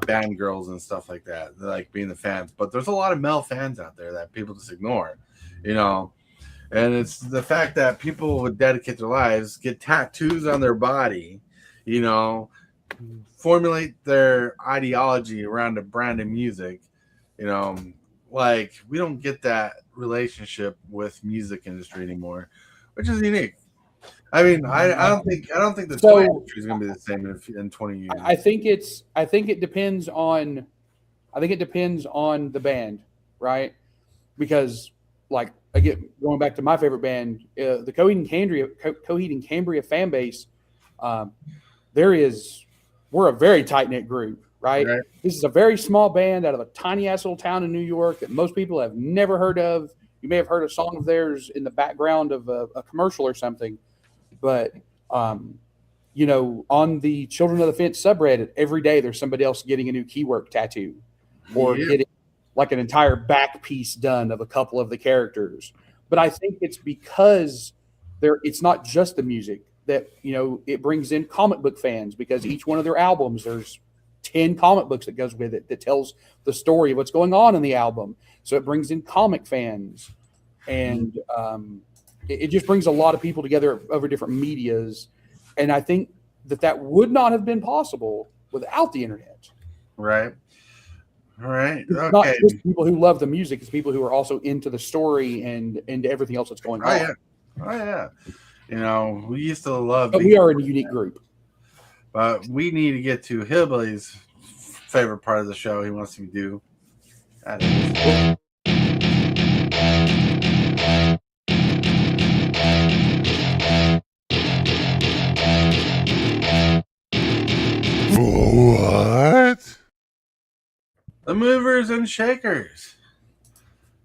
band girls and stuff like that. They're like being the fans, but there's a lot of male fans out there that people just ignore, you know. And it's the fact that people would dedicate their lives, get tattoos on their body, you know, formulate their ideology around a brand of music, you know. Like, we don't get that relationship with music industry anymore, which is unique. I mean, I don't think the toy industry is going to be the same in 20 years. I think it depends on the band, right? Because, like, again, going back to my favorite band, the Coheed and Cambria fan base, we're a very tight knit group, right? This is a very small band out of a tiny ass little town in New York that most people have never heard of. You may have heard a song of theirs in the background of a commercial or something. But, you know, on the Children of the Fence subreddit, every day there's somebody else getting a new Keywork tattoo or getting like an entire back piece done of a couple of the characters. But I think it's because it's not just the music that, you know, it brings in comic book fans, because each one of their albums, there's 10 comic books that goes with it that tells the story of what's going on in the album. So it brings in comic fans, and it just brings a lot of people together over different medias. And I think that would not have been possible without the internet. Right. Okay. It's not just people who love the music, it's people who are also into the story and into everything else that's going on. Oh, yeah. You know, we used to love... But we are a unique group. But we need to get to Hillbilly's favorite part of the show he wants to do. That is... What? The movers and shakers.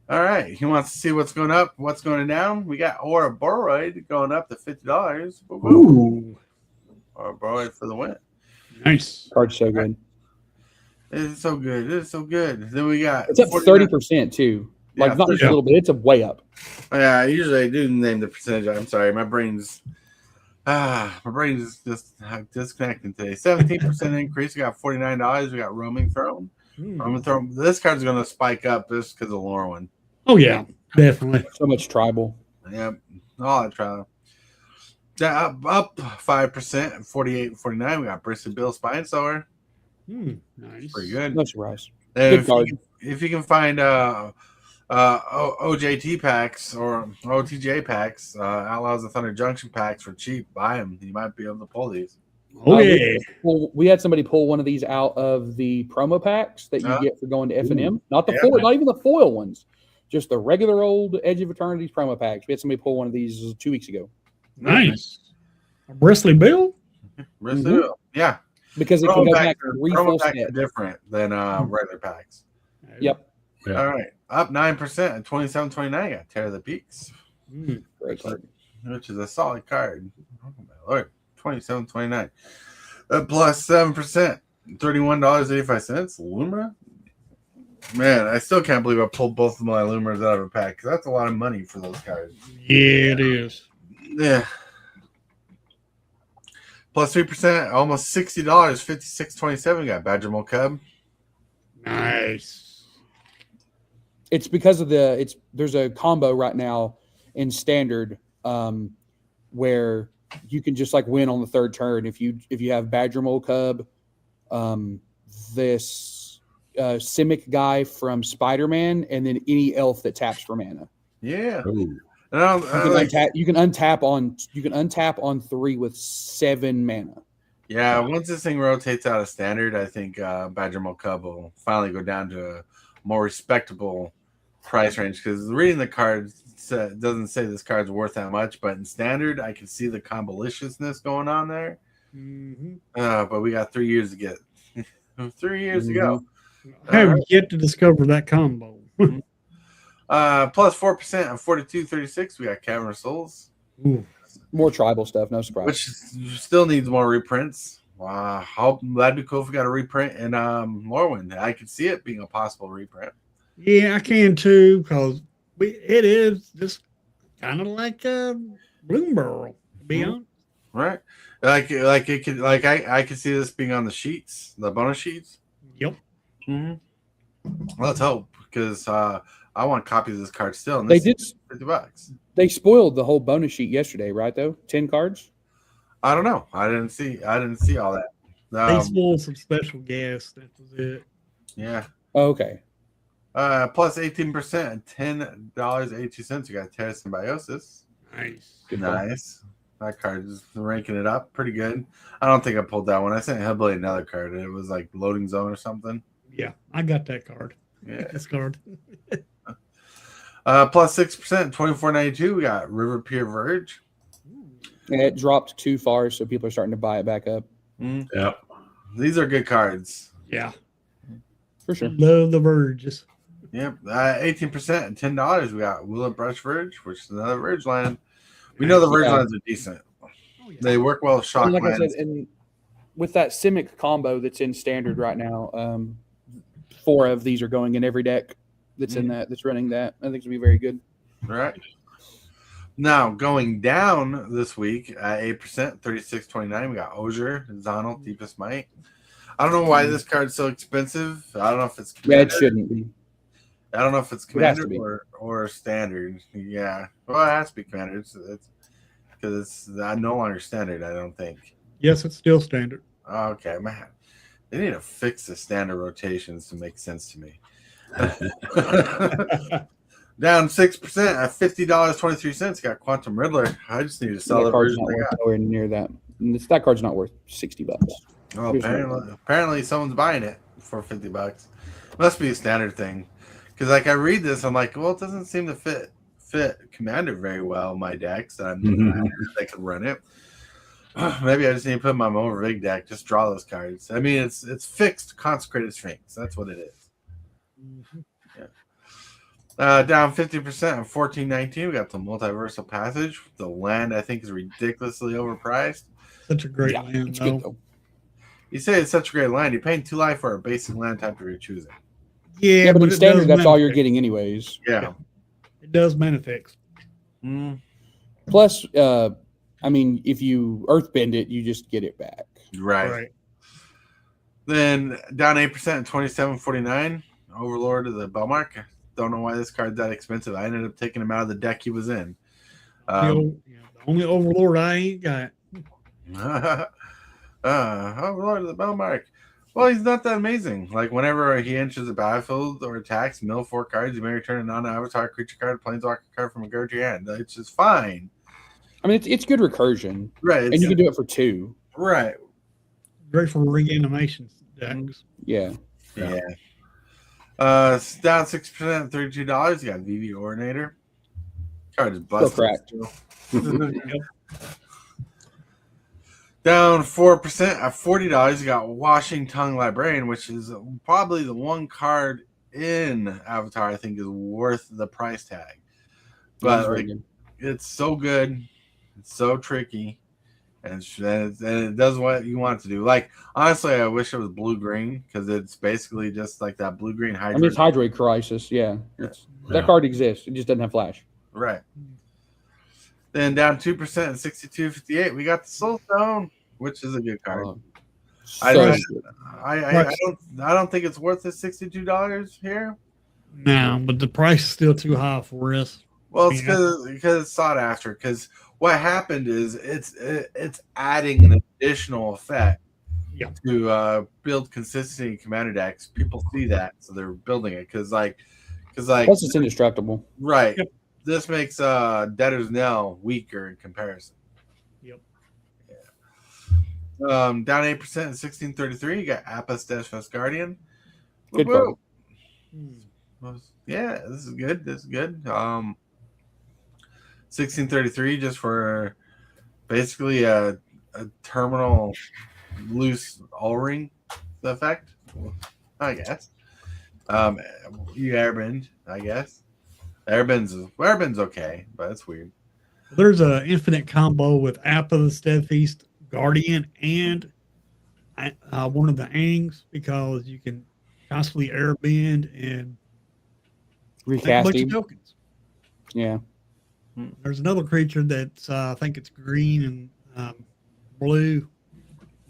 All right. He wants to see what's going up, what's going down. We got Ouroboros going up to $50. Ooh. Ouroboros for the win. Nice. Card's so good. It's so good. It's so good. Then we got... It's up 30% too. Like, not just a little bit. It's a way up. Yeah, usually I do name the percentage. I'm sorry. My brain's just disconnecting today. 17% increase. We got $49. We got Roaming Throne. Roaming Throne. This card's going to spike up just because of Lorwyn. Oh, yeah. Definitely. So much tribal. Yep. All that tribal. Up 5%, 48.49. We got Bristol Bill Spinesower. Nice. Pretty good. No surprise. If you can find OJT packs or OTJ packs, Outlaws of Thunder Junction packs for cheap, buy them. You might be able to pull these. Oh, yeah. We had somebody pull one of these out of the promo packs that you get for going to F&M. Not the foil, not even the foil ones. Just the regular old Edge of Eternity's promo packs. We had somebody pull one of these 2 weeks ago. Nice. Bristly Bill? Bristly Bill. Yeah. Because it can go back to three full packs sets. are different than regular packs. Yep. Yeah. All right. Up 9% at 27.29. Got Tear of the Peaks. Great card. Which is a solid card. Oh, my Lord. 27.29. Plus 7%. $31.85. Luma. Man, I still can't believe I pulled both of my Lumers out of a pack. 'Cause that's a lot of money for those cards. Yeah, it is. Yeah. Plus 3%, almost $60, 56.27. Got Badger Mole Cub. Nice. It's because of there's a combo right now in standard where you can just like win on the third turn if you have Badger Mole Cub, this Simic guy from Spider-Man, and then any elf that taps for mana. Yeah. Ooh. You can untap on 3 with 7 mana. Yeah, once this thing rotates out of standard, I think Badger Mole Cub will finally go down to a more respectable price range, because reading the cards doesn't say this card's worth that much, but in standard, I can see the comboliciousness going on there. Mm-hmm. But we got 3 years to get 3 years to go. I haven't yet to discover that combo. Plus 4% on 42.36. We got Cavern of Souls. Ooh. More tribal stuff, no surprise. Which still needs more reprints. Wow, that'd be cool if we got a reprint in Morrowind. I could see it being a possible reprint. Yeah, I can too, because it is just kind of like Bloom Burrow, to be honest. Right? Like it could, like I could see this being on the sheets, the bonus sheets. Yep. Let's hope, because I want copies of this card still. And They this did is $50. They spoiled the whole bonus sheet yesterday, right? Though 10 cards. I don't know. I didn't see all that. They spoiled some special gas. That was it. Yeah. Oh, okay. Plus 18%, $10.82. You got Terra Symbiosis. Nice. Nice. That card is ranking it up pretty good. I don't think I pulled that one. I sent HILLBILLY another card. It was like Loading Zone or something. Yeah, I got that card. Yeah. This card. Plus 6%, $24.92. We got River Pier Verge. And it dropped too far, so people are starting to buy it back up. Yep. These are good cards. Yeah. For sure. Love the Verges. Yep. 18% and $10. We got Wheel and Brush Verge, which is another Verge land. We know the Verge lands are decent. Oh, yeah. They work well with shock And like lands. I said, and with that Simic combo that's in standard right now, 4 of these are going in every deck that's in that's running that. I think it's gonna be very good. Right. Now, going down this week at 8%, 36.29, we got Osier, Zonal, Deepest Might. I don't know why this card's so expensive. I don't know if it's Yeah, it commander. shouldn't be. I don't know if it's It has commander to be. or standard. Yeah. Well, it has to be commander. It's because it's no longer standard, I don't think. Yes, it's still standard. Okay, man. They need to fix the standard rotations to make sense to me. Down 6% at $50.23. Got Quantum Riddler. I just need to sell That the card's version not I worth got. nowhere near that. And that card's not worth $60. Oh, apparently someone's buying it for $50. Must be a standard thing. Because like I read this, I'm like, well, it doesn't seem to fit Commander very well in my decks. That I could run it. Maybe I just need to put in my Mover Rig deck. Just draw those cards. I mean, it's fixed Consecrated Sphinx. That's what it is. Yeah. Down 50% at $14.19. We got the Multiversal Passage. The land I think is ridiculously overpriced. Such a great land, It's though. good though. You say it's such a great land. You're paying 2 life for a basic land type you're choosing. Yeah, but in it standard, does that's all you're manifest. getting anyways. Yeah. It does manifest. Plus, I mean, if you earthbend it, you just get it back. Right. Then down 8% at $27.49. Overlord of the Belmark. Don't know why this card's that expensive. I ended up taking him out of the deck he was in. The only Overlord I ain't got. Overlord of the Belmark. Well, he's not that amazing. Like, whenever he enters the battlefield or attacks, mill 4 cards, you may return a non-avatar creature card, planeswalker card from a guard to your hand. It's just fine. I mean, it's good recursion. Right. And you can do it for 2. Right. Great for reanimation decks. Yeah. Yeah. It's down 6% at $32. You got VV Ordinator. Card is busted. cracked. Down 4% at $40. You got Washing Tongue Librarian, which is probably the one card in Avatar I think is worth the price tag. But like, it's so good. It's so tricky. and it does what you want it to do. Like, honestly, I wish it was blue-green because it's basically just like that blue-green I Hydra. mean, it's Hydrate Crisis. Yeah. That card exists. It just doesn't have flash. Right. Then down 2% at 62.58, we got the Soulstone, which is a good card. I don't think it's worth the $62 here. No, but the price is still too high for us. Well, it's because it's sought after. Because what happened is it's adding an additional effect to build consistency in commander decks. People see that, so they're building it because plus it's indestructible. Right. Yep. This makes Debtor's Knell weaker in comparison. Yep. Yeah. Down 8% at 1633. You got Appa Steadfast Guardian. Good card. Yeah, this is good. 1633 just for basically a terminal loose O-ring effect, I guess. You airbend, I guess. Airbend's okay, but it's weird. There's an infinite combo with Appa the Steadfast Guardian and one of the Angs because you can constantly airbend and recast him. Tokens. Yeah. There's another creature that's I think it's green and blue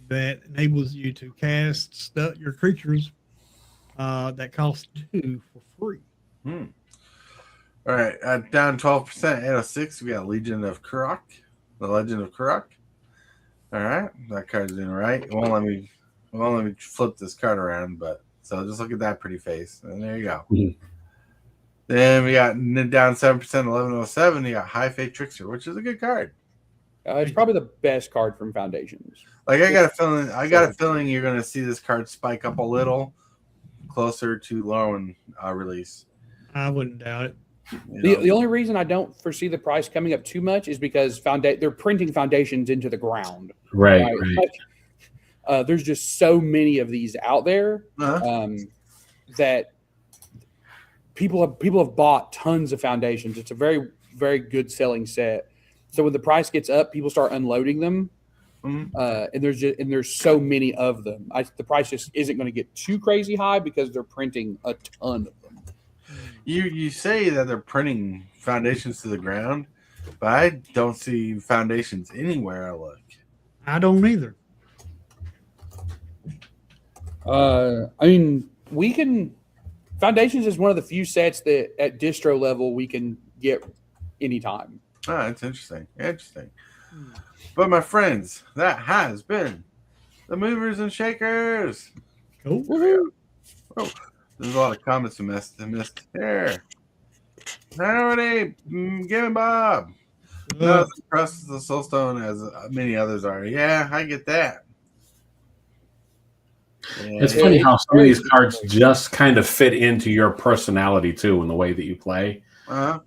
that enables you to cast your creatures that cost 2 for free. All right, down 12%, 806. We got Legion of Kurok, the Legend of Kurok. All right, that card's doing right. It won't let me flip this card around, but so just look at that pretty face, and there you go. Then we got down 7%, 1107. You got High Fate Trickster, which is a good card. It's probably the best card from Foundations. Like I got a feeling you're going to see this card spike up a little closer to Lorwyn release. I wouldn't doubt it. The only reason I don't foresee the price coming up too much is because they're printing Foundations into the ground. Right. Like, there's just so many of these out there that people have bought tons of Foundations. It's a very, very good selling set. So when the price gets up, people start unloading them, and there's so many of them. The price just isn't going to get too crazy high because they're printing a ton of them. You say that they're printing Foundations to the ground, but I don't see Foundations anywhere I look. I don't either. I mean, we can. Foundations is one of the few sets that at distro level we can get anytime. Oh, that's interesting. But my friends, that has been the Movers and Shakers. Cool. Oh, there's a lot of comments we missed here. Howdy, Gavin Bob. Not as impressed with the Soulstone as many others are. Yeah, I get that. Yeah. It's funny how some of these cards just kind of fit into your personality too, in the way that you play. Yeah,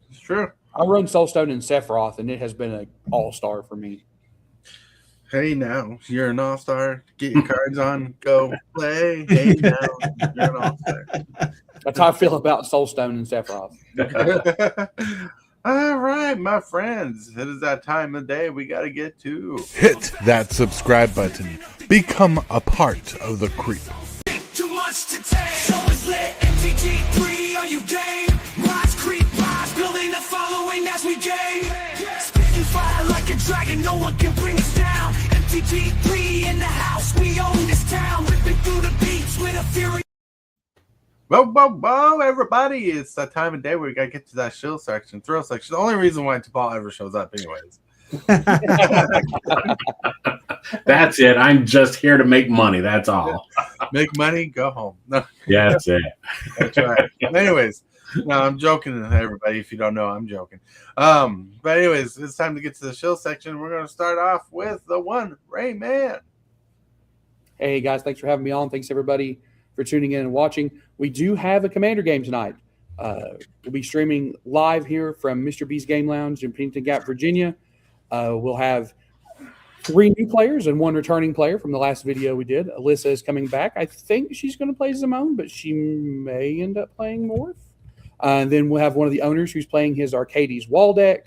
it's true. I run Soulstone and Sephiroth, and it has been an all-star for me. Hey, now you're an all-star. Get your cards on. Go play. Hey, now you're an all-star. That's how I feel about Soulstone and Sephiroth. All right, my friends. It is that time of day we got to get to. Hit that subscribe button. Become a part of the creep. Too much to take. So it's lit. MTG3, are you game? Rise, creep, rise. Building the following as we game. Spitting fire like a dragon. No one can bring us down. MTG3 in the house. We own this town. Ripping through the beats with a fury. Whoa, everybody. It's that time of day where we got to get to that shill section, thrill section. The only reason why Tibalt ever shows up anyways. That's it. I'm just here to make money. That's all. Make money, go home. No. Yeah, that's it. That's right. Anyways, no, I'm joking, everybody. If you don't know, I'm joking. But anyways, it's time to get to the shill section. We're going to start off with the TheoneRAYman. Hey, guys, thanks for having me on. Thanks, everybody, for tuning in and watching. We do have a Commander game tonight. We'll be streaming live here from Mr. B's Game Lounge in Pennington Gap, Virginia. We'll have 3 new players and 1 returning player from the last video we did. Alyssa is coming back. I think she's going to play Zimone, but she may end up playing Morph. And then we'll have one of the owners who's playing his Arcades wall deck.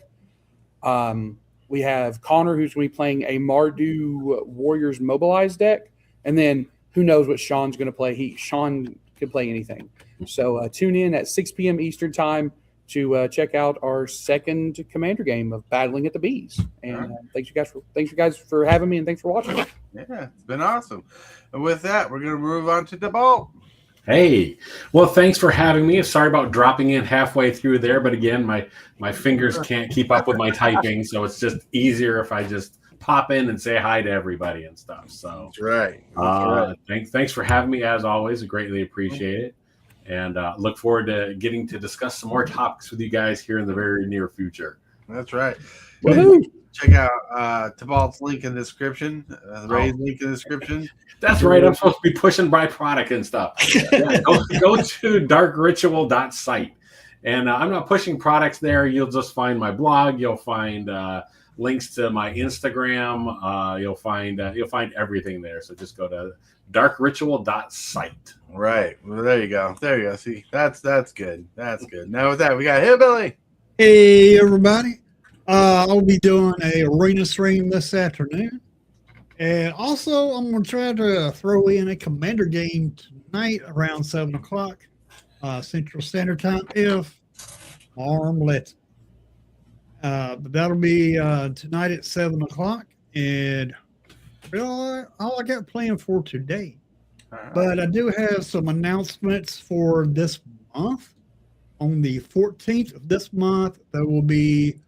We have Connor, who's going to be playing a Mardu Warriors Mobilized deck. And then who knows what Sean's going to play. Sean could play anything. So tune in at 6 p.m. Eastern time to check out our second Commander game of Battling at the Bees. And thanks you guys for having me, and thanks for watching. Yeah, it's been awesome. And with that, we're going to move on to Tibalt. Hey, well, thanks for having me. Sorry about dropping in halfway through there, but again, my fingers can't keep up with my typing, so it's just easier if I just pop in and say hi to everybody and stuff. So That's right. Thanks for having me, as always. I greatly appreciate it, and look forward to getting to discuss some more topics with you guys here in the very near future. That's right. Woohoo! Check out Tibalt's link in the description, Ray's link in the description. That's right. I'm supposed to be pushing byproduct and stuff. Yeah, go to darkritual.site. And I'm not pushing products there. You'll just find my blog. You'll find links to my Instagram. You'll find everything there. So just go to darkritual.site. Right. Well, there you go. See, that's good. That's good. Now with that, we got Hillbilly. Hey, everybody. I'll be doing a arena stream this afternoon. And also, I'm going to try to throw in a Commander game tonight around 7 o'clock Central Standard Time if Arm lets. But that'll be tonight at 7 o'clock. And all I got planned for today. But I do have some announcements for this month. On the 14th of this month, there will be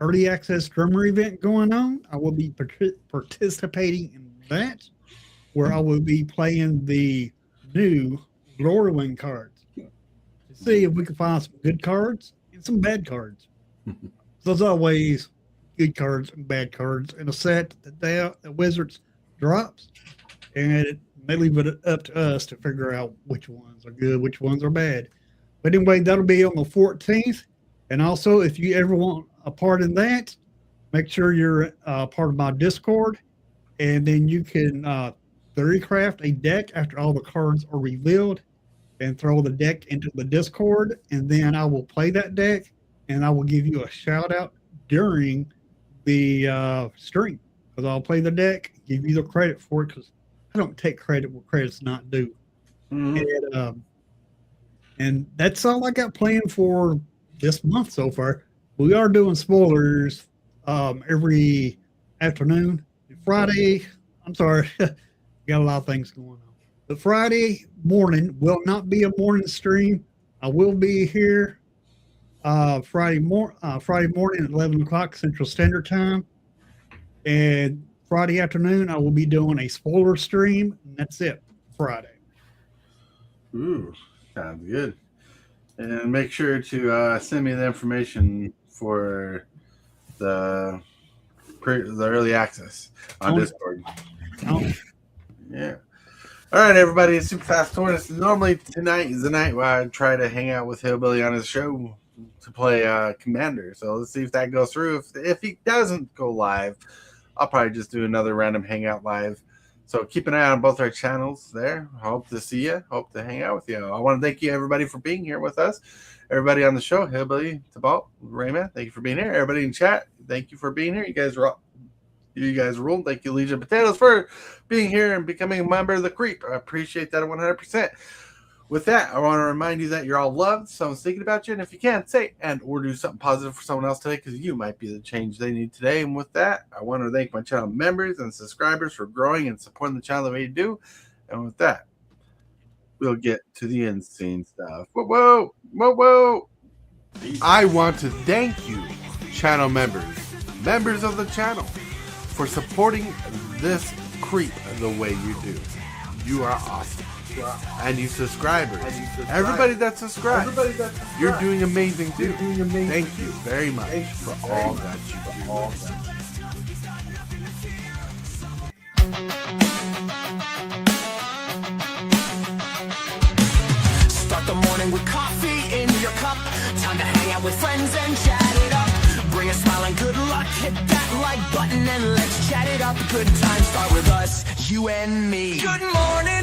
early access drummer event going on. I will be participating in that, where I will be playing the new Glorywind cards to see if we can find some good cards and some bad cards. There's always good cards and bad cards in a set that the Wizards drops, and they leave it up to us to figure out which ones are good, which ones are bad. But anyway, that'll be on the 14th. And also, if you ever want a part in that, make sure you're part of my Discord. And then you can theorycraft a deck after all the cards are revealed and throw the deck into the Discord. And then I will play that deck, and I will give you a shout out during the stream. Because I'll play the deck, give you the credit for it, because I don't take credit where credit's not due. Mm-hmm. And that's all I got planned for this month so far. We are doing spoilers every afternoon. Friday, I'm sorry, got a lot of things going on. But Friday morning will not be a morning stream. I will be here Friday morning at 11 o'clock Central Standard Time. And Friday afternoon, I will be doing a spoiler stream. And that's it, Friday. Ooh, sounds good. And make sure to send me the information for the early access on Discord. Yeah. All right, everybody. It's Super Fast Tortoise. Normally tonight is the night where I try to hang out with Hillbilly on his show to play Commander. So let's see if that goes through. If he doesn't go live, I'll probably just do another random hangout live. So keep an eye on both our channels there. Hope to see you. Hope to hang out with you. I want to thank you, everybody, for being here with us. Everybody on the show, Hillbilly, Tibalt, Rayman, thank you for being here. Everybody in chat, thank you for being here. You guys ruled. Thank you, Legion Potatoes, for being here and becoming a member of the Creep. I appreciate that 100%. With that, I want to remind you that you're all loved. Someone's thinking about you. And if you can, say and or do something positive for someone else today, because you might be the change they need today. And with that, I want to thank my channel members and subscribers for growing and supporting the channel the way you do. And with that, we'll get to the insane stuff. Whoa. I want to thank you, channel members of the channel, for supporting this Creep the way you do. You are awesome. And you subscribers, everybody that subscribes, you're doing amazing too. Thank you very much for all that you do. Start the morning with coffee in your cup. Time to hang out with friends and chat it up. Bring a smile and good luck. Hit that like button and let's chat it up. Good times start with us, you and me. Good morning.